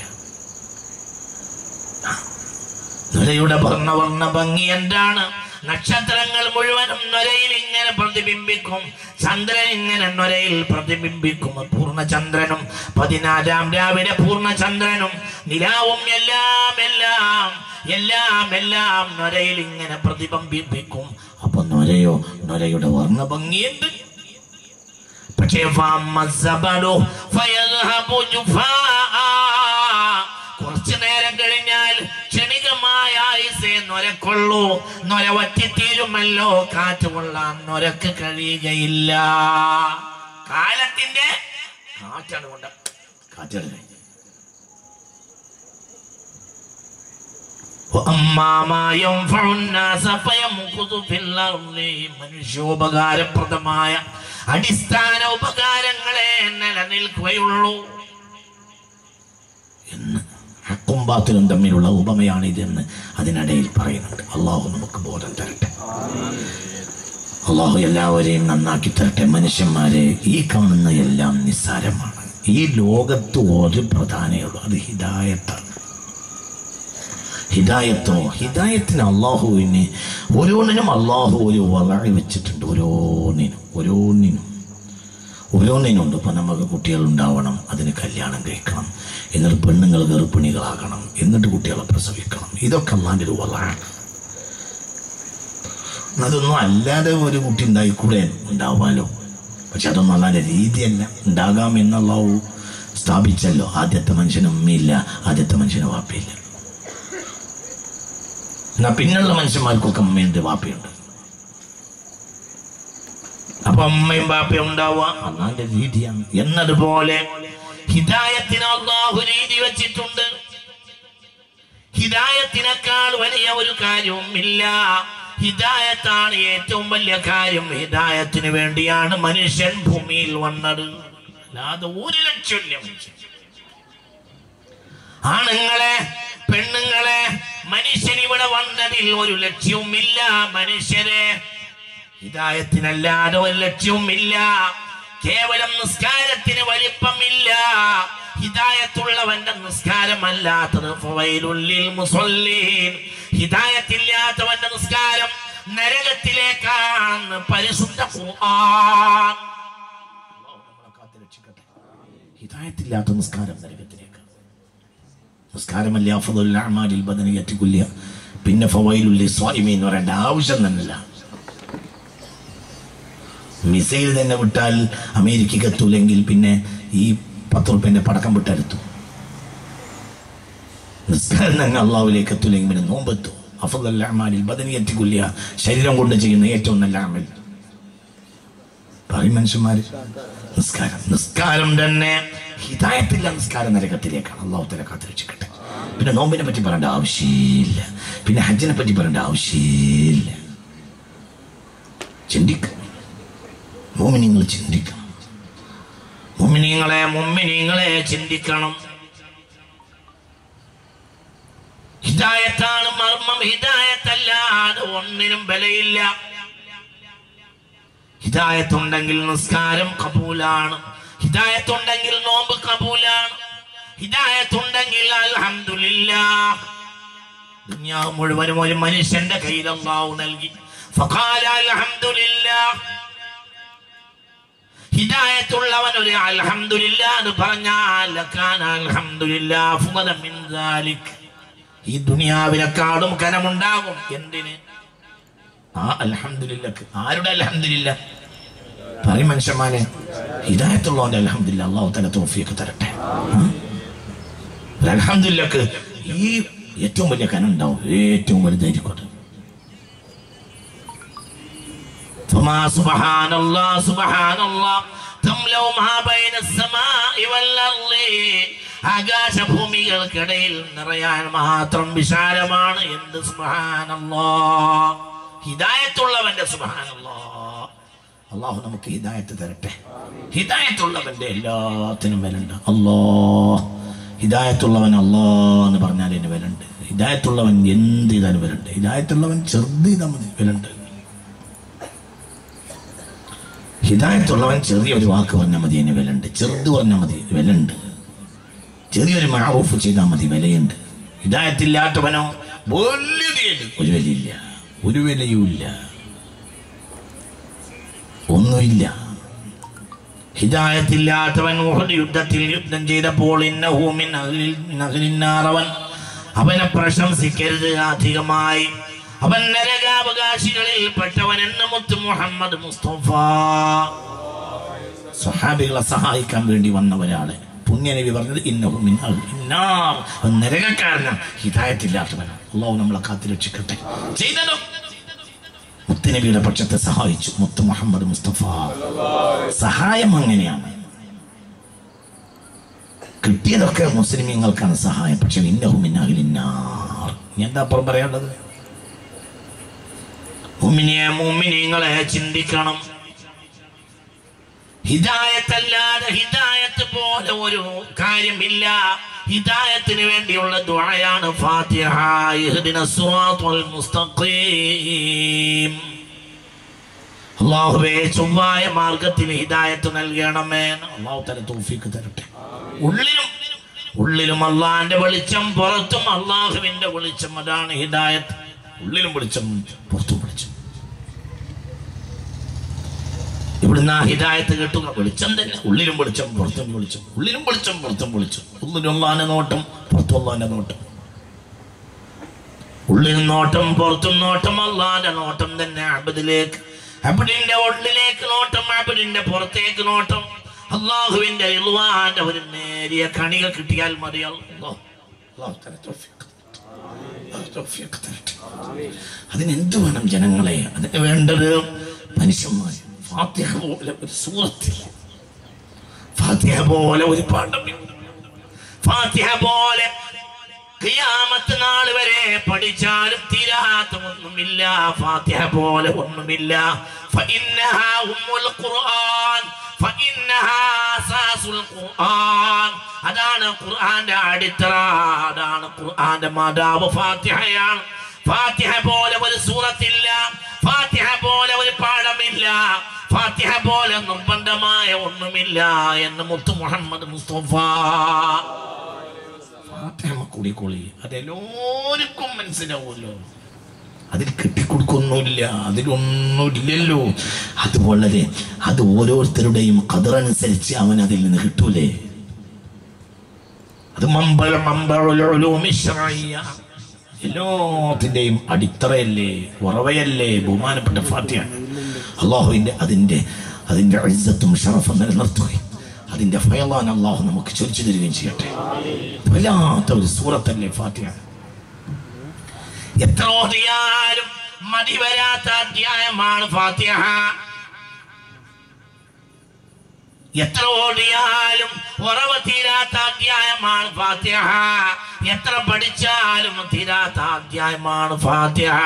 നൊരയുടെ വർണ്ണ ഭംഗി എന്താണ്? നക്ഷത്രങ്ങൾ മുഴുവനും നൊരയിൽ ഇങ്ങനെ പ്രതിബിംബിക്കും, ചന്ദ്രൻ ഇങ്ങനെ നൊരയിൽ പ്രതിബിംബിക്കും. പൂർണ്ണചന്ദ്രനും 14-ാം രാവിലെ പൂർണ്ണചന്ദ്രനും നിലാവും എല്ലാം എല്ലാം എല്ലാം എല്ലാം നൊരയിൽ ഇങ്ങനെ പ്രതിബിംബിക്കും. അപ്പൊ നൊരയുടെ വർണ്ണഭംഗിയുണ്ട്. പക്ഷേ കുറച്ചു നേരം കഴിഞ്ഞാൽ ക്ഷണികമായ ആയുസേ നൊരക്കൊള്ളൂ. നൊര വറ്റിത്തീരുമല്ലോ, കാറ്റ് കൊള്ളാൻ നൊരക്ക് കഴിയുകയില്ല. കാലത്തിന്റെ കാറ്റാണ് കൊണ്ട് കാറ്റാണ് കഴിഞ്ഞത്. മനുഷ്യോപകാരപ്രദമായ അടിസ്ഥാന ഉപകാരങ്ങളെ നിലനിൽക്കുകയുള്ളൂ എന്ന് ഹക്കും ബാത്തിലും തമ്മിലുള്ള ഉപമയാണ് ഇതെന്ന് അതിനിടയിൽ പറയുന്നുണ്ട്. അള്ളാഹു നമുക്ക് ബോധം തരട്ടെ. അള്ളാഹു എല്ലാവരെയും നന്നാക്കി തരട്ടെ. മനുഷ്യന്മാരെ, ഈ കാണുന്ന എല്ലാം നിസ്സാരമാണ്. ഈ ലോകത്ത് ഒരു പ്രധാനമുള്ളൂ, അത് ഹിദായത്താണ്. ഹിദായത്തിന് അള്ളാഹുവിന് ഓരോന്നിനും അള്ളാഹു ഒരു വളറി വെച്ചിട്ടുണ്ട്. ഓരോന്നിനുണ്ട്. ഇപ്പം നമുക്ക് കുട്ടികളുണ്ടാവണം, അതിന് കല്യാണം കഴിക്കണം, എന്നിട്ട് പെണ്ണുങ്ങൾ ഗർഭിണികളാകണം, എന്നിട്ട് കുട്ടികളെ പ്രസവിക്കണം. ഇതൊക്കെ അള്ളാൻ്റെ ഒരു വളറാണ്. അതൊന്നും അല്ലാതെ ഒരു കുട്ടി ഉണ്ടായിക്കൂടെ, ഉണ്ടാവാലോ. പക്ഷെ അതൊന്നും അള്ളാൻ്റെ രീതിയല്ല. ഉണ്ടാകാം എന്നല്ലാവു സ്ഥാപിച്ചല്ലോ. ആദ്യത്തെ മനുഷ്യന് ഉമ്മയില്ല, ആദ്യത്തെ മനുഷ്യന് വാപ്പയില്ല. എന്നാ പിന്നുള്ള മനുഷ്യന്മാർക്കൊക്കെ അമ്മയുണ്ട്, വാപ്പയുണ്ട്. അപ്പൊ അമ്മയും വാപ്പയും ഉണ്ടാവുക അള്ളാന്റെ രീതിയാണ്. എന്നതുപോലെ ഹിദായത്തിന് അള്ളാഹു രീതി വെച്ചിട്ടുണ്ട്. ഹിദായത്തിനേക്കാൾ വലിയ ഒരു കാര്യവും ഇല്ല. ഹിദായത്താണ് ഏറ്റവും വലിയ കാര്യം. ഹിദായത്തിന് വേണ്ടിയാണ് മനുഷ്യൻ ഭൂമിയിൽ വന്നത്, അല്ലാതെ ഒരു ലക്ഷ്യമില്ല. മനുഷ്യൻ, ആണുങ്ങളെ പെണ്ണുങ്ങളെ, മനുഷ്യൻ ഇവിടെ വന്നതിൽ ഒരു ലക്ഷ്യവുമില്ല. മനുഷ്യരെ ഹിദായത്തിനല്ലാതെ ഒരു ലക്ഷ്യവുമില്ല. കേവലം നിസ്കാരത്തിന് വലിപ്പമില്ല. ഹിദായത്തുള്ളവന്റെ നിസ്കാരമല്ലാത്തത് ഫവൈലുൽ ലിൽ മുസല്ലീൻ. ഹിദായത്തില്ലാത്തവന്റെ നിസ്കാരം നരകത്തിലേക്കാണ് പരിശുദ്ധ ഖുർആൻ. ഹിദായത്തില്ലാത്ത നിസ്കാരം നരകത്തിലേക്ക്. നിസ്കാരമല്ല അഫ്ദലുൽ അഅ്മാലിൽ ബദനിയ്യത്തി കുല്ലിഹ. പിന്നെ ഫവൈലുൽ ലിസ്വായിമീൻ എന്ന് പറയേണ്ട ആവശ്യം തന്നെയില്ല. മിസൈൽ തന്നെ വിട്ടാൽ അമേരിക്കക്ക് എത്തൂലെങ്കിൽ പിന്നെ ഈ 10 റുപ്യന്റെ പടക്കം വിട്ടെടുത്തു. നിസ്കാരം തന്നെ അള്ളാഹുവിലേക്ക് എത്തൂലെങ്കിൽ പിന്നെ നോമ്പെത്തും. അഫ്ദലുൽ അഅ്മാലിൽ ബദനിയ്യത്തി കുല്ലിഹ, ശരീരം കൊണ്ട് ചെയ്യുന്ന ഏറ്റവും നല്ല അമൽ പറയും മനുഷ്യന്മാര്. നിസ്കാരം തന്നെ ഹിദായത്തില്ല. നിസ്കാരം നരകത്തിലേക്കാണ്. അള്ളാഹു തആല കാത്തുരക്ഷിക്കട്ടെ. പിന്നെ നോമ്പിനെ പറ്റി പറയേണ്ട ആവശ്യമില്ല. പിന്നെ ഹജ്ജിനെ പറ്റി പറയേണ്ട ആവശ്യമില്ല. ചിന്തിക്കണം, മുഅ്മിനീങ്ങൾ ചിന്തിക്കണം. മുഅ്മിനീങ്ങളെ ചിന്തിക്കണം. ഹിദായത്താണ് മർമ്മം. ഹിദായത്തല്ലാതെ ഒന്നിനും വിലയില്ല. ഹിദായത്തുണ്ടെങ്കിൽ നിസ്കാരം കബൂലാണ്. ഹിദായത്തുണ്ടെങ്കിൽ നോമ്പ് കബൂലാണ്. ഹിദായത്തുണ്ടെങ്കിൽ അൽഹംദുലില്ലാഹ്. ദുനിയാവ് മുഴുവനും ഒരു മനുഷ്യന്റെ കയ്യിൽ അല്ലാഹു നൽകി. ഫഖാല അൽഹംദുലില്ലാഹ്. ഹിദായത്തുള്ളവൻ ഒരു അൽഹംദുലില്ലാഹ് എന്ന് പറഞ്ഞാൽ ലകാന അൽഹംദുലില്ലാഹ് അഫ്ളല മിൻ ദാലിക്. ഈ ദുനിയാവിനെക്കാളും കനമുണ്ടാകും. എന്തിന്? ആ അൽഹംദുലില്ലാഹ്. ആരുടെ അൽഹംദുലില്ലാഹ് പറയും മനുഷ്യന്മാരെ? ഹിദായത്തുള്ളവന്റെ അൽഹംദുലില്ലാഹ്. അല്ലാഹു തആല തൗഫീഖ് തരട്ടെ. അൽഹംദുലില്ലാഹ് ഈ ഏറ്റവും വലിയ കനുണ്ടാവും, ഏറ്റവും വലുതായിരിക്കും. സുബ്ഹാനല്ലാഹ് സുബ്ഹാനല്ലാഹ് തംലൗ മാ ബൈന അസ്സമാഇ വൽ അർളി. ആകാശഭൂമികൾക്കിടയിൽ നിറയാൻ മാത്രം വിശാലമാണ്. എന്ത് സുബ്ഹാനല്ലാഹ്! ഹിദായത്തുള്ളവന്റെ സുബ്ഹാനല്ലാഹ്. അല്ലാഹു നമുക്ക് ഹിദായത്ത് തരട്ടെ. ഹിദായത്തുള്ളവന്റെ എല്ലാത്തിനും വിലയുണ്ട്. അല്ലാഹ് ഹിദായത്തുള്ളവൻ അല്ലാഹ് എന്ന് പറഞ്ഞാൽ അതിന് വിലയുണ്ട്. ഹിദായത്തുള്ളവൻ എന്ത് ചെയ്താലും വിലയുണ്ട്. ഹിദായത്തുള്ളവൻ ചെറുത് ചെയ്താൽ മതി, വിലയുണ്ട്. ഹിദായത്തുള്ളവൻ ചെറിയൊരു വാക്ക് പറഞ്ഞാൽ മതി, അതിന് വിലയുണ്ട്. ചെറുത് പറഞ്ഞാൽ മതി, വിലയുണ്ട്. ചെറിയൊരു മഅറൂഫ് ചെയ്താൽ മതി, വിലയുണ്ട്. ഹിദായത്തില്ലാത്തവനോ ഒരു വിലയില്ല. ഒരു വിലയുമില്ല, ഒന്നുമില്ല. ഹിദായത്തില്ലാത്തവൻ ഉഹദ് യുദ്ധത്തിൽ യുദ്ധം ചെയ്തപ്പോൾ ഇന്നഹു മിൻ അഹ്ലിൻ നാർ, അവനെ പ്രശംസിക്കരുത് അധികമായി, അവൻ നരകാവകാശികളിൽ പെട്ടവനെന്ന് മുത്ത് മുഹമ്മദ് മുസ്തഫ. സ്വഹാബികളെ സഹായിക്കാൻ വേണ്ടി വന്നവരാണ് പുണ്യനബി പറഞ്ഞത് ഇന്നഹു മിൻ അഹ്ലിൻ നാർ, നരകക്കാരനാണ്, ഹിദായത്തില്ലാത്തവനാണ്. അല്ലാഹു നമ്മളെ കാത്തുരക്ഷിക്കട്ടെ. ചെയ്തതോ മുത്തുനബിയുടെ പക്ഷത്തെ സഹായിച്ചു മുത്ത് മുഹമ്മദ് മുസ്തഫ. സഹായം അങ്ങനെയാണ്, കിട്ടിയതൊക്കെ മുസ്ലിമീങ്ങൾക്കാണ് സഹായം. പക്ഷെ ഇന്നഹു മിൻ അഹ്ലിൻ നാർ, എന്താ അപ്പുറം പറയാനുള്ളത്? മുഅ്മിനീങ്ങളെ ചിന്തിക്കണം. ഹിദായത്തല്ലാതെ ഹിദായത്ത് പോലെ ഒരു കാര്യമില്ല. ഹിദായത്തിന് വേണ്ടിയുള്ള ദുആയാണ് ഫാത്തിഹ. ഇഹ്ദിനസ് സിറാത്തൽ മുസ്തഖീം. അല്ലാഹുവേ ചൊവ്വായ മാർഗത്തിൽ ഹിദായത്ത് നൽകണമേ. അല്ലാഹു തആല തൗഫീഖ് തരട്ടെ. ഉള്ളിലും അള്ളാന്റെ വെളിച്ചം, പുറത്തും അള്ളാഹുവിന്റെ വെളിച്ചം, അതാണ് ഹിദായത്ത്. ഉള്ളിലും വെളിച്ചം, പുറത്തും വെളിച്ചം. ഇവിടുന്ന് ആ ഹിദായത്ത് കിട്ടുന്ന വെളിച്ചം തന്നെ. ഉള്ളിലും വെളിച്ചം, പുറത്തും വെളിച്ചം. ഉള്ളിലും വെളിച്ചം, പുറത്തും വെളിച്ചം. ഉള്ളിലും അള്ളാന്റെ നോട്ടം, പുറത്തും അള്ളാന്റെ നോട്ടം. ഉള്ളിൽ നോട്ടം, പുറത്തും നോട്ടം, അള്ളാന്റെ നോട്ടം തന്നെ. അബ്ദിലേക്ക്, അബ്ദിന്റെ ഉള്ളിലേക്ക് നോട്ടം, അബ്ദിന്റെ പുറത്തേക്ക് നോട്ടം. അള്ളാഹുവിന്റെ റിളവാന്റെ ഒരു നേരിയ കണിക കിട്ടിയാൽ മതി. അതിനെന്ത് വേണം ജനങ്ങളെ? അതിന് വേണ്ടത് മനുഷ്യന്മാർ. ഫാത്തിഹ പോലെ ഒരു സൂറത്തില്ല, ഫാത്തിഹ പോലെ ഒരു പാഠമില്ല, ഫാത്തിഹ പോലെ ഖിയാമത്ത് നാൾ വരെ പഠിച്ചാലും തീരാത്ത ഒന്നുമില്ല. ഫാത്തിഹ പോലെ ഒന്നുമില്ല. ഫഇന്നഹാ ഉമ്മുൽ ഖുർആൻ, ഫഇന്നഹാ അസാസുൽ ഖുർആൻ. അതാണ് ഖുർആന്റെ അടിത്തറ, അതാണ് ഖുർആന്റെ മാതാവ് ഫാത്തിഹയാണ്. ഫാത്തിഹ പോലെ ഒരു സൂറത്തില്ല, ഫാത്തിഹ പോലെ ഒരു പാഠമില്ല, ഫാത്തിഹ പോലെ നിർബന്ധമായ ഒന്നുമില്ല എന്ന് മുത്ത് മുഹമ്മദ് മുസ്തഫ. ഫാത്തിഹ കൂടിക്കോളി, അതെല്ലാവർക്കും മനസ്സിലാവുമല്ലോ. അതിൽ കെട്ടിക്കൊടുക്കൊന്നുമില്ല, അതിലൊന്നുമില്ലല്ലോ. അതുപോലെ അത് ഓരോരുത്തരുടെയും ഖദറനുസരിച്ച് അവൻ അതിൽ നിന്ന് കിട്ടൂലേ. അത് എല്ലാത്തിന്റെയും അടിത്തറയല്ലേ, ഉറവയല്ലേ ബഹുമാനപ്പെട്ട ഫാത്തിഹ. അള്ളാഹുവിന്റെ അതിന്റെ ഇസ്സത്തും ഷറഫും നിലനിർത്തുകയും അതിന്റെ ഫയലാൻ അള്ളാഹു നമുക്ക് ചൊരിച്ചു തരികയും ചെയ്യട്ടെ. വല്ലാത്ത ഒരു സൂറത്തല്ലേ ഫാത്തിഹ. എത്ര ഓതിയാലും മതി വരാത്ത അധ്യായമാണ് ഫാത്തിഹ. എത്ര ഓടിയാലും ഉറവ് തീരാത്ത അധ്യായമാണ് ഫാത്തിഹ. എത്ര പഠിച്ചാലും തീരാത്ത അധ്യായമാണ് ഫാത്തിഹ.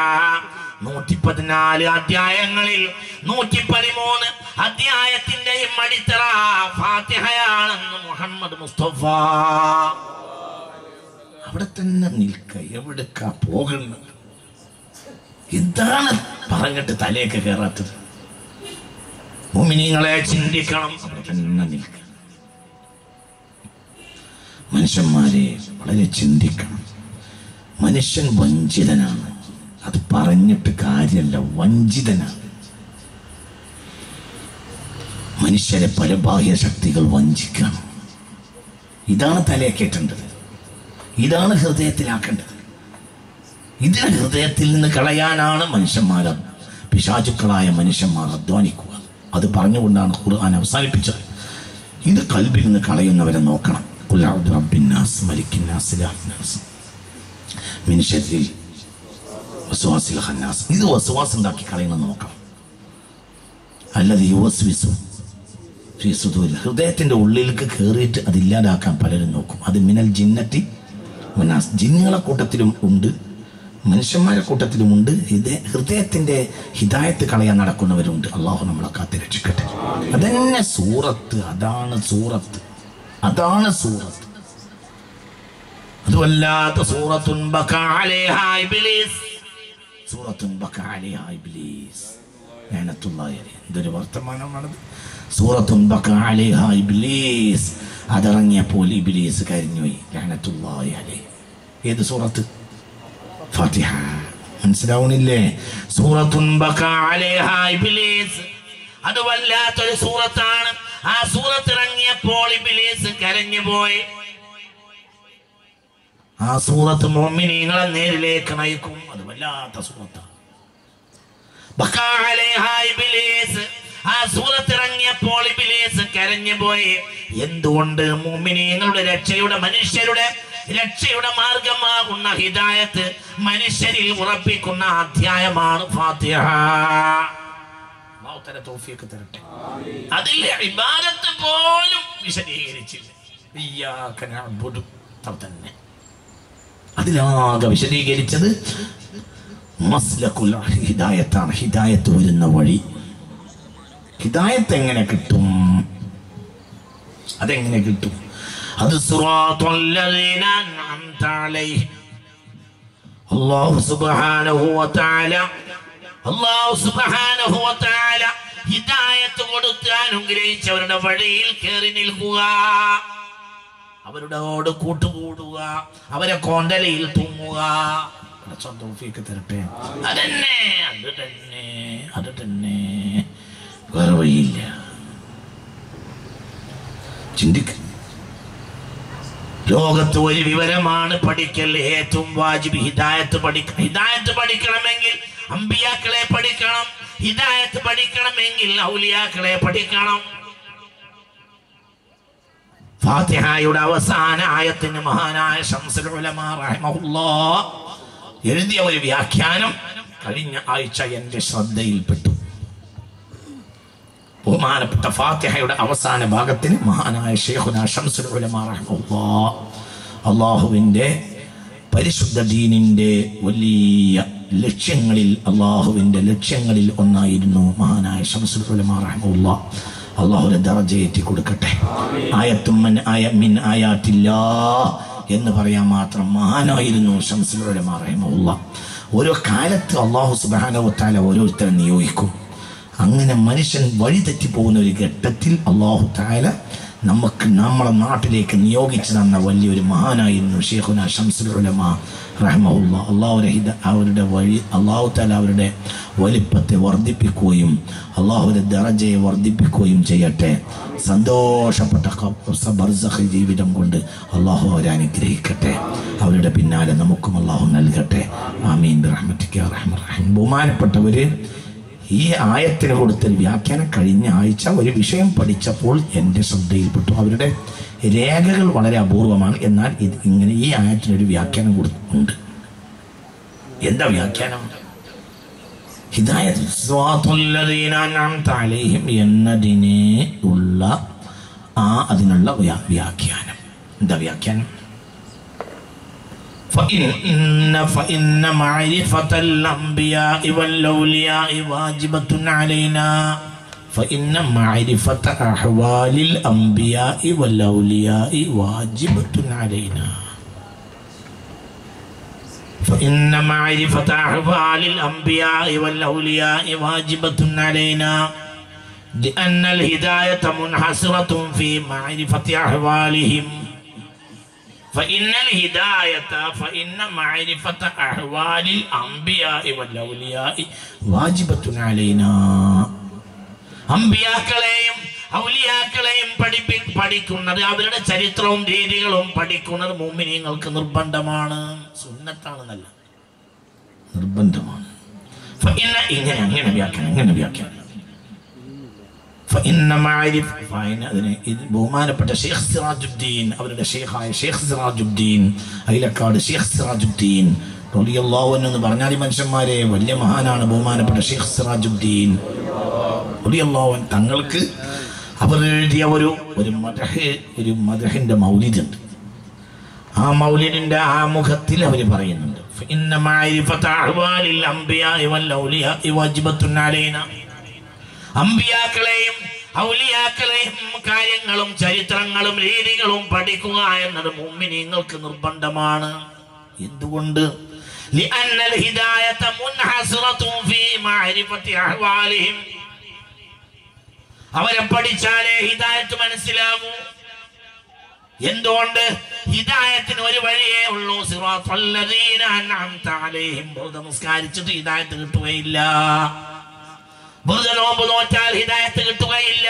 114 അധ്യായങ്ങളിൽ 113 അധ്യായത്തിന്റെയും അടിത്തറ ഫാത്തിഹയാണെന്ന് മുഹമ്മദ് മുസ്തഫ. അവിടെ തന്നെ നിൽക്ക, എവിടേക്കാ പോകുന്നത്? എന്താണ് പറഞ്ഞിട്ട് തലയൊക്കെ കയറാത്തത്? മുഅ്മിനീങ്ങളെ ചിന്തിക്കണം. അവിടെ തന്നെ നിൽക്കുക. മനുഷ്യന്മാരെ വളരെ ചിന്തിക്കണം. മനുഷ്യൻ വഞ്ചിതനാണ്, അത് പറഞ്ഞിട്ട് കാര്യമല്ല, വഞ്ചിതനാണ്. മനുഷ്യരെ പല ബാഹ്യ ശക്തികൾ വഞ്ചിക്കണം. ഇതാണ് തലയെ കേട്ടേണ്ടത്, ഇതാണ് ഹൃദയത്തിലാക്കേണ്ടത്. ഇതിനെ ഹൃദയത്തിൽ നിന്ന് കളയാനാണ് മനുഷ്യന്മാർ, പിശാചുക്കളായ മനുഷ്യന്മാർ അധ്വാനിക്കുക. അത് പറഞ്ഞുകൊണ്ടാണ് ഖുർആൻ അവസാനിപ്പിച്ചത്. ഇത് കൽബിൽ നിന്ന് കളയുന്നവരെ നോക്കണം. ഖുൽ അഊദു ബിറബ്ബിന്നാസ് മലിക്കിന്നാസ് ഇലാഹിന്നാസ് മിൻ ശർരി വസ്വാസിൽ ഖന്നാസ്. ഇത് വസ്വാസ് ഉണ്ടാക്കി കളയുന്നത് നോക്കണം. അല്ലദീ യുവസ്വിസു ഫീ സുദൂരിൽ, ഹൃദയത്തിന്റെ ഉള്ളിലേക്ക് കയറിയിട്ട് അതില്ലാതാക്കാൻ പലരും നോക്കും. അത് മിനൽ ജിന്നത്തി വന്നാസ്, ജിന്നുകളെ കൂട്ടത്തിലും ഉണ്ട്, മനുഷ്യന്മാരുടെ കൂട്ടത്തിലുമുണ്ട്. ഹൃദയത്തിന്റെ ഹിദായത്ത് കളയാൻ നടക്കുന്നവരുണ്ട്. അള്ളാഹു നമ്മളെ കാത്ത് രക്ഷിക്കട്ടെ. അതന്നെ സൂറത്ത്, അതാണ് സൂറത്ത്, അതാണ് സൂറത്ത്. അതുവല്ലാത്ത സൂറത്തുൻ ബകാ അലൈഹാ ഇബ്ലീസ്, സൂറത്തുൻ ബകാ അലൈഹാ ഇബ്ലീസ് ലഅനത്തുല്ലാഹി അലൈഹി. ഇതൊരു വർത്തമാനമാണത്. സൂറത്തുൻ ബകാ അലൈഹാ ഇബ്ലീസ്, അതിറങ്ങിയപ്പോൾ ഇബ്ലീസ് കരഞ്ഞുപോയി ലഅനത്തുല്ലാഹി അലൈഹി. ഏത് സൂറത്ത്? ഫാത്തിഹ. മനസ്സിലാവണില്ലേ? സൂറത്തുൻ ബകാ അലൈഹാ ഇബ്ലീസ്, അത് വല്ലാത്തൊരു സൂറത്താണ്. ആ സൂറത്ത് ഇറങ്ങിയപ്പോൾ ഇബ്ലീസ് കരഞ്ഞു പോയി. ആ സൂറത്ത് മുഅ്മിനീങ്ങളെ നേരിലേക്ക് നയിക്കും. അത് വല്ലാത്ത സൂറത്താണ്. ബകാ അലൈഹാ ഇബ്ലീസ്, ആ സൂറത്ത് ഇറങ്ങിയപ്പോൾ ഇബ്ലീസ് കരഞ്ഞു പോയി. എന്തുകൊണ്ട്? മുഅ്മിനീങ്ങളുടെ രക്ഷയുടെ, മനുഷ്യരുടെ രക്ഷയുടെ മാർഗമാകുന്ന ഹിദായത്ത് മനുഷ്യരിൽ ഉറപ്പിക്കുന്ന അധ്യായമാണ് ഫാത്തിഹ. അല്ലാഹു തആല തൗഫീഖ് തരട്ടെ. അതിൽ ഇബാദത്ത് പോലും വിശദീകരിച്ചില്ല. ഇയ്യാക നഅ്ബുദു തന്നെ അതിലാകെ വിശദീകരിച്ചത് മസ്ലകുൽ ഹിദായത്താണ്. ഹിദായത്ത് വരുന്ന വഴി. ഹിദായത്ത് എങ്ങനെ കിട്ടും? അതെങ്ങനെ കിട്ടും? അത് സിറാത്തുൽ ലദീന അൻഅംത അലൈഹിം. അല്ലാഹു സുബ്ഹാനഹു വ തആല ഹിദായത്ത് കൊടുത്ത് അനുഗ്രഹിച്ചവരുടെ വഴിയിൽ കയറി നിൽക്കുക, അവരോട് കൂട്ടുകൂടുക, അവരെ കോണ്ടലയിൽ തൂങ്ങുക. തരട്ടെ. അത് തന്നെ വേറെ വഴിയില്ല. ചിന്തിക്ക. ലോകത്ത് ഒരു വിവരമാണ് പഠിക്കൽ ഏറ്റവും വാജിബ്. ഹിദായത്ത് പഠിക്കണം. ഹിദായത്ത് പഠിക്കണമെങ്കിൽ അമ്പിയാക്കളെ പഠിക്കണം. ഹിദായത്ത് പഠിക്കണമെങ്കിൽ ഔലിയാക്കളെ പഠിക്കണം. ഫാത്തിഹയുടെ അവസാന ആയത്തിന് മഹാനായ ശംസുൽ ഉലമാ റഹിമഹുല്ലാഹ് എഴുതിയ ഒരു വ്യാഖ്യാനം കഴിഞ്ഞ ആഴ്ച എന്റെ ശ്രദ്ധയിൽപ്പെട്ടു. ബഹുമാനപ്പെട്ട ഫാത്തിഹയുടെ അവസാന ഭാഗത്തിന് മഹാനായ ശൈഖുനാ ശംസുൽ ഉലമാ റഹിമഹുല്ലാഹ് അല്ലാഹുവിൻ്റെ പരിശുദ്ധ ദീനിൻ്റെ വലിയ ലക്ഷ്യങ്ങളിൽ, അള്ളാഹുവിൻ്റെ ലക്ഷ്യങ്ങളിൽ ഒന്നായിരുന്നു മഹാനായ ശംസുൽ ഉലമാ റഹിമഹുല്ലാഹ്. അള്ളാഹുവിന്റെ ദറജയേറ്റി കൊടുക്കട്ടെ. മിൻ ആയാത്തില്ലാഹ് എന്ന് പറയാൻ മാത്രം മഹാനായിരുന്നു ശംസുൽ ഉലമാ റഹിമഹുല്ലാഹ്. ഓരോ കാലത്ത് അള്ളാഹു സുബ്ഹാനഹു വ തആല ഓരോരുത്തരെ നിയോഗിക്കും. അങ്ങനെ മനുഷ്യൻ വഴി തെറ്റിപ്പോകുന്ന ഒരു ഘട്ടത്തിൽ അള്ളാഹു തആല നമുക്ക് നമ്മുടെ നാട്ടിലേക്ക് നിയോഗിച്ചു തന്ന വലിയൊരു മഹാനായിരുന്നു ശൈഖുനാ ശംസുൽ ഉലമാ റഹിമഹുല്ലാഹ്. അവരുടെ വഴി അള്ളാഹു തആല അവരുടെ വലിപ്പത്തെ വർദ്ധിപ്പിക്കുകയും അള്ളാഹുവിന്റെ ദറജയെ വർദ്ധിപ്പിക്കുകയും ചെയ്യട്ടെ. സന്തോഷപ്പെട്ട ബർസഖ് ജീവിതം കൊണ്ട് അള്ളാഹു അവരെ അനുഗ്രഹിക്കട്ടെ. അവരുടെ പിന്നാലെ നമുക്കും അള്ളാഹു നൽകട്ടെ. ആമീൻ ബിറഹ്മതിക യാ അർഹമർ റഹീം. ബഹുമാനപ്പെട്ടവര്, ഈ ആയത്തിന് കൊടുത്തൊരു വ്യാഖ്യാനം കഴിഞ്ഞ ആഴ്ച ഒരു വിഷയം പഠിച്ചപ്പോൾ എൻ്റെ ശ്രദ്ധയിൽപ്പെട്ടു. അവരുടെ രേഖകൾ വളരെ അപൂർവമാണ്. എന്നാൽ ഇത് ഇങ്ങനെ ഈ ആയത്തിനൊരു വ്യാഖ്യാനം കൊടുത്തിട്ടുണ്ട്. എന്താ വ്യാഖ്യാനം? ഹിദായത്ത് സിറാത്തുൽ ലദീന അൻഅംത അലൈഹിം എന്നതിനെ ഉള്ള അതിനുള്ള വ്യാഖ്യാനം. എന്താ വ്യാഖ്യാനം? فإن معرفة الأنبياء والأولياء واجبة علينا. فإن معرفة أحوال الأنبياء والأولياء واجبة علينا. فإن معرفة أحوال الأنبياء والأولياء واجبة علينا لأن الهداية منحصرة في معرفة أحوالهم. فإن معرفة أحوال الأنبياء والأولياء واجبة علينا. അമ്പിയാക്കളെയും ഔലിയാക്കളെയും പഠിക്കുന്നത്, അവരുടെ ചരിത്രവും രീതികളും പഠിക്കുന്നത് മുഅ്മിനീങ്ങൾക്ക് നിർബന്ധമാണ്. സുന്നത്താണെന്നല്ല, നിർബന്ധമാണ്. ഇങ്ങനെ വ്യാഖ്യാനം ബഹുമാനപ്പെട്ട ഷെയ്ഖ് സിറാജുദ്ദീൻ, അവരുടെ ഷെയ്ഖായ ഷെയ്ഖ് സിറാജുദ്ദീൻ അയിലക്കാട് ഷെയ്ഖ് സിറാജുദ്ദീൻ റളിയല്ലാഹു അൻഹു എന്ന് പറഞ്ഞാൽ ഈ മനുഷ്യന്മാരെ വലിയ മഹാനാണ് ബഹുമാനപ്പെട്ട ഷെയ്ഖ് സിറാജുദ്ദീൻ റളിയല്ലാഹു അൻഹു. തങ്ങൾക്ക് അവർ എഴുതിയ ഒരു മദ്ഹിന്റെ മൗലിദ് ഉണ്ട്. ആ മൗലിദിന്റെ ആമുഖത്തിൽ അവർ പറയുന്നുണ്ട്, ഇന്ന മഅരിഫത അഹ്വാലിൽ അംബിയാഇ വൽ ഔലിയാഇ വാജിബത്തുൻ അലൈനാ. അമ്പിയാക്കളെയും ഔലിയാക്കളെയും കാര്യങ്ങളും ചരിത്രങ്ങളും രീതികളും പഠിക്കുക എന്നത് മുഅ്മിനീങ്ങൾക്ക് നിർബന്ധമാണ്. എന്തുകൊണ്ട്? ലിഅന്നൽ ഹിദായത മുൻഹസിറതുൻ ഫീ മഅരിഫതി അഹ്വാലിഹിം. അവരെ പഠിച്ചാലേ ഹിദായത്ത് മനസ്സിലാകൂ. എന്തുകൊണ്ട്? ഹിദായത്തിന് ഒരു വഴിയേ ഉള്ളൂ. സിറാത്തൽ ലദീന അൻഅംത അലൈഹിം. വെറുതെ നിസ്കാരിച്ചിട്ട് ഹിദായത്ത് കിട്ടുകയില്ല. വെറുതെ നോമ്പ് നോറ്റാൽ ഹിദായത്ത് കിട്ടുകയില്ല.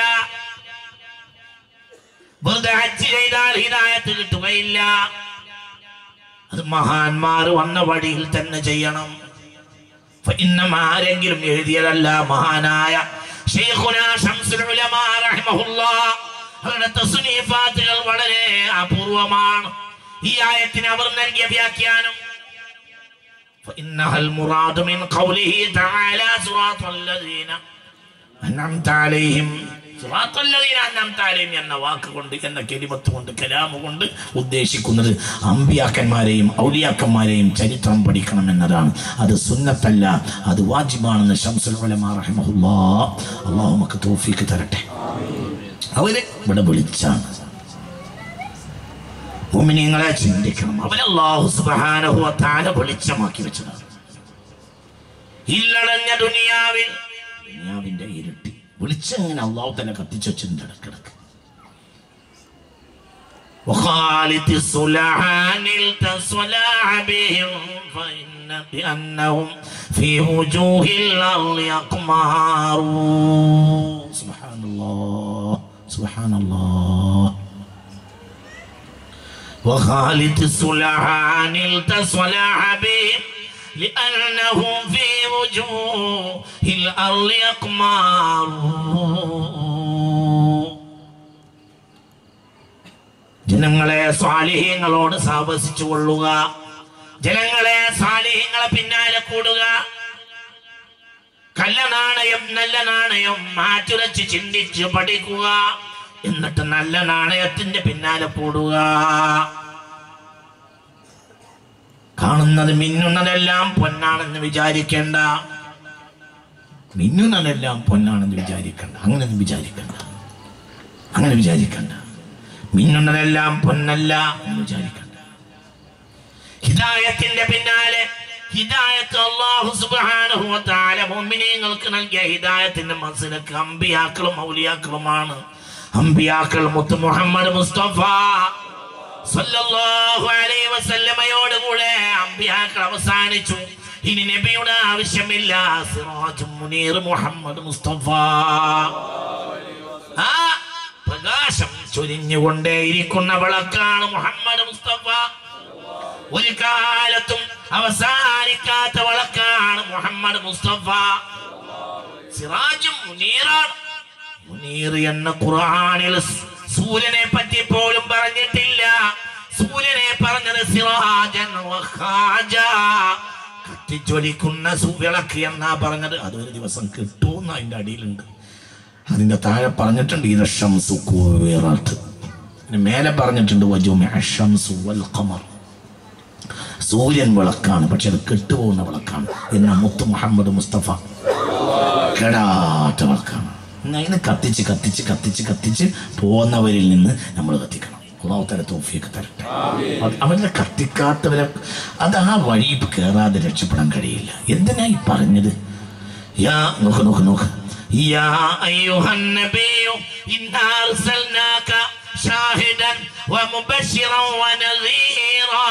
വെറുതെ ഹജ്ജ് ചെയ്താൽ ഹിദായത്ത് കിട്ടുകയില്ല. അത് മഹാന്മാർ വന്ന വഴിയിൽ തന്നെ ചെയ്യണം. ആരെങ്കിലും എഴുതിയതല്ല. മഹാനായ ശൈഖുനാ ശംസുൽ ഉലമാ റഹിമഹുല്ലാഹ് അവരുടെ തസ്നീഫാത്തുകൾ വളരെ അപൂർവമാണ്. ഈ ആയത്തിന് അവർ നൽകിയ വ്യാഖ്യാനം ഫഇന്നഹൽ മുറാദു മിൻ ഖൗലിഹി തആല സിറാത്തൽ ലദീന അൻഅംത അലൈഹിം. സിറാത്തൽ ലദീന അൻഅംത അലൈഹിം എന്ന വാക്ക് കൊണ്ട്, എന്ന കലിമത്ത് കൊണ്ട്, കലാമ് കൊണ്ട് ഉദ്ദേശിക്കുന്നത് അമ്പിയാക്കന്മാരെയും ഔലിയാക്കന്മാരെയും ചരിത്രം പഠിക്കണം എന്നതാണ്. അത് സുന്നത്തല്ല, അത് വാജിബാണെന്ന് ശംസുൽ ഉലമാ റഹിമഹുല്ലാഹ് അല്ലാഹു നമുക്ക് തൗഫീഖ് തരട്ടെ. അവര് ഇവിടെ വിളിച്ചാണ്. മുഅ്മിനീങ്ങളെ ചിന്തിക്കണം. അവരെ അല്ലാഹു സുബ്ഹാനഹു വ തആല വെളിച്ചമാക്കി വെച്ചതാണ്. ഇല്ലടഞ്ഞ ദുനിയാവിന്റെ ഇരുട്ടി വെളിച്ചം ഇങ്ങനെ അല്ലാഹു തആല കത്തിച്ചു വെച്ചിട്ടുണ്ട് ഇടക്കിടക്ക്. وخالط الصلحان التصلح بهم فإن بأنهم في وجوه الأرض أقمار. سبحان الله سبحان الله. وخالط الصلحان التصلح بهم لأنهم في وجوه الأرض أقمار. ജനങ്ങളെ സാലിഹീങ്ങളോട് സഹവസിച്ചു കൊള്ളുക. ജനങ്ങളെ സാലിഹീങ്ങളെ പിന്നാലെ കൂടുക. കള്ള നാണയം നല്ല നാണയം മാറ്റുരച്ച് ചിന്തിച്ച് പഠിക്കുക. എന്നിട്ട് നല്ല നാണയത്തിന്റെ പിന്നാലെ കൂടുക. കാണുന്നത് മിന്നുന്നതെല്ലാം പൊന്നാണെന്ന് വിചാരിക്കേണ്ട. മിന്നുന്നതെല്ലാം പൊന്നാണെന്ന് വിചാരിക്കേണ്ട. അങ്ങനെ വിചാരിക്കണ്ട. മിന്നുന്നതെല്ലാം പൊന്നല്ല എന്ന് വിചാരിക്കണ്ട. ഹിദായത്തിന്റെ പിന്നാലെ, ഹിദായത്ത് അല്ലാഹു സുബ്ഹാനഹു വ തആല മുഅ്മിനീങ്ങൾക്ക് നൽകിയ ഹിദായത്തിന്റെ മസ്ലക്ക് അമ്പിയാക്കളും ഔലിയാക്കളുമാണ്. അമ്പിയാക്കൾ മുത്ത് മുഹമ്മദ് മുസ്തഫ സല്ലല്ലാഹു അലൈഹി വസല്ലമയോട് കൂടെ അമ്പിയാക്കൾ അവസാനിച്ചു. ഇനി നബിയുടെ ആവശ്യമില്ല. സിറാജും മുനീർ മുഹമ്മദ് മുസ്തഫ. ആ പ്രകാശം ചൊരിഞ്ഞുകൊണ്ടേയിരിക്കുന്ന വിളക്കാണ് മുഹമ്മദ് മുസ്തഫ. ഒരു കാലത്തും അവസാനിക്കാത്ത വിളക്കാണ് മുഹമ്മദ് മുസ്തഫ. സിറാജും മുനീറാണ്. മുനീർ എന്ന ഖുർആനിൽ സൂര്യനെ പറ്റി പോലും പറഞ്ഞിട്ടില്ല. സൂര്യനെ പറഞ്ഞത് സിറാജൻ വഖാജ, കത്തിജ്വലിക്കുന്ന വിളക്ക് എന്നാ പറഞ്ഞത്. അതൊരു ദിവസം കിട്ടുമെന്ന് അതിന്റെ അടിയിലുണ്ട്. അതിന്റെ താഴെ പറഞ്ഞിട്ടുണ്ട് ഇത് ശംസു കുവൈറത്ത്. മേലെ പറഞ്ഞിട്ടുണ്ട് വജുമിഅ ശംസു വൽ ഖമർ. സൂര്യൻ വിളക്കാണ്, പക്ഷെ അത് കെട്ടുപോകുന്ന വിളക്കാണ്. എന്ന മുത്ത് മുഹമ്മദ് മുസ്തഫ കെടാത്ത വിളക്കാണ്. അതിന് കത്തിച്ച് കത്തിച്ച് കത്തിച്ച് കത്തിച്ച് പോകുന്നവരിൽ നിന്ന് നമ്മൾ കത്തിക്കണം. അല്ലാഹു തആല തൗഫീഖ് തരട്ടെ. അവരെ കത്തിക്കാത്തവരെ അത് ആ വഴി കയറാതെ രക്ഷപ്പെടാൻ കഴിയില്ല. എന്തിനായി പറഞ്ഞത്? നോക്ക് يا أيها النبي إنا أرسلناك شاهدا ومبشرا ونذيرا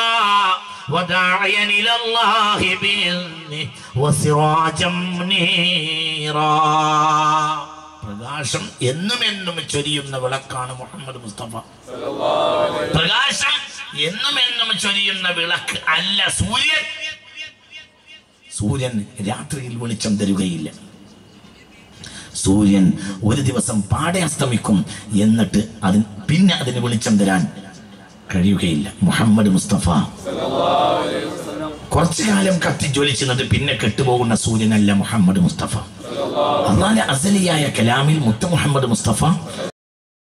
وداعيا إلى الله بإذنه وسراجا منيرا. പ്രകാശം എന്നും ചൊരിയുന്ന വിളക്കാണ് മുഹമ്മദ് മുസ്തഫ. പ്രകാശം എന്നും ചൊരിയുന്ന വിളക്ക് അല്ല സൂര്യൻ. സൂര്യൻ രാത്രിയിൽ വെളിച്ചം തരുകയില്ല. സൂര്യൻ ഒരു ദിവസം പാടെ അസ്തമിക്കും. എന്നിട്ട് പിന്നെ അതിന് വെളിച്ചം തരാൻ കഴിയുകയില്ല. മുഹമ്മദ് മുസ്തഫ കുറച്ചു കാലം കത്തി ജ്വലിച്ചിട്ട് പിന്നെ കെട്ടുപോകുന്ന സൂര്യനല്ല മുഹമ്മദ് മുസ്തഫ. അല്ലാഹുവിന്റെ അസലിയായ കലാമിൽ മുത്ത് മുഹമ്മദ് മുസ്തഫ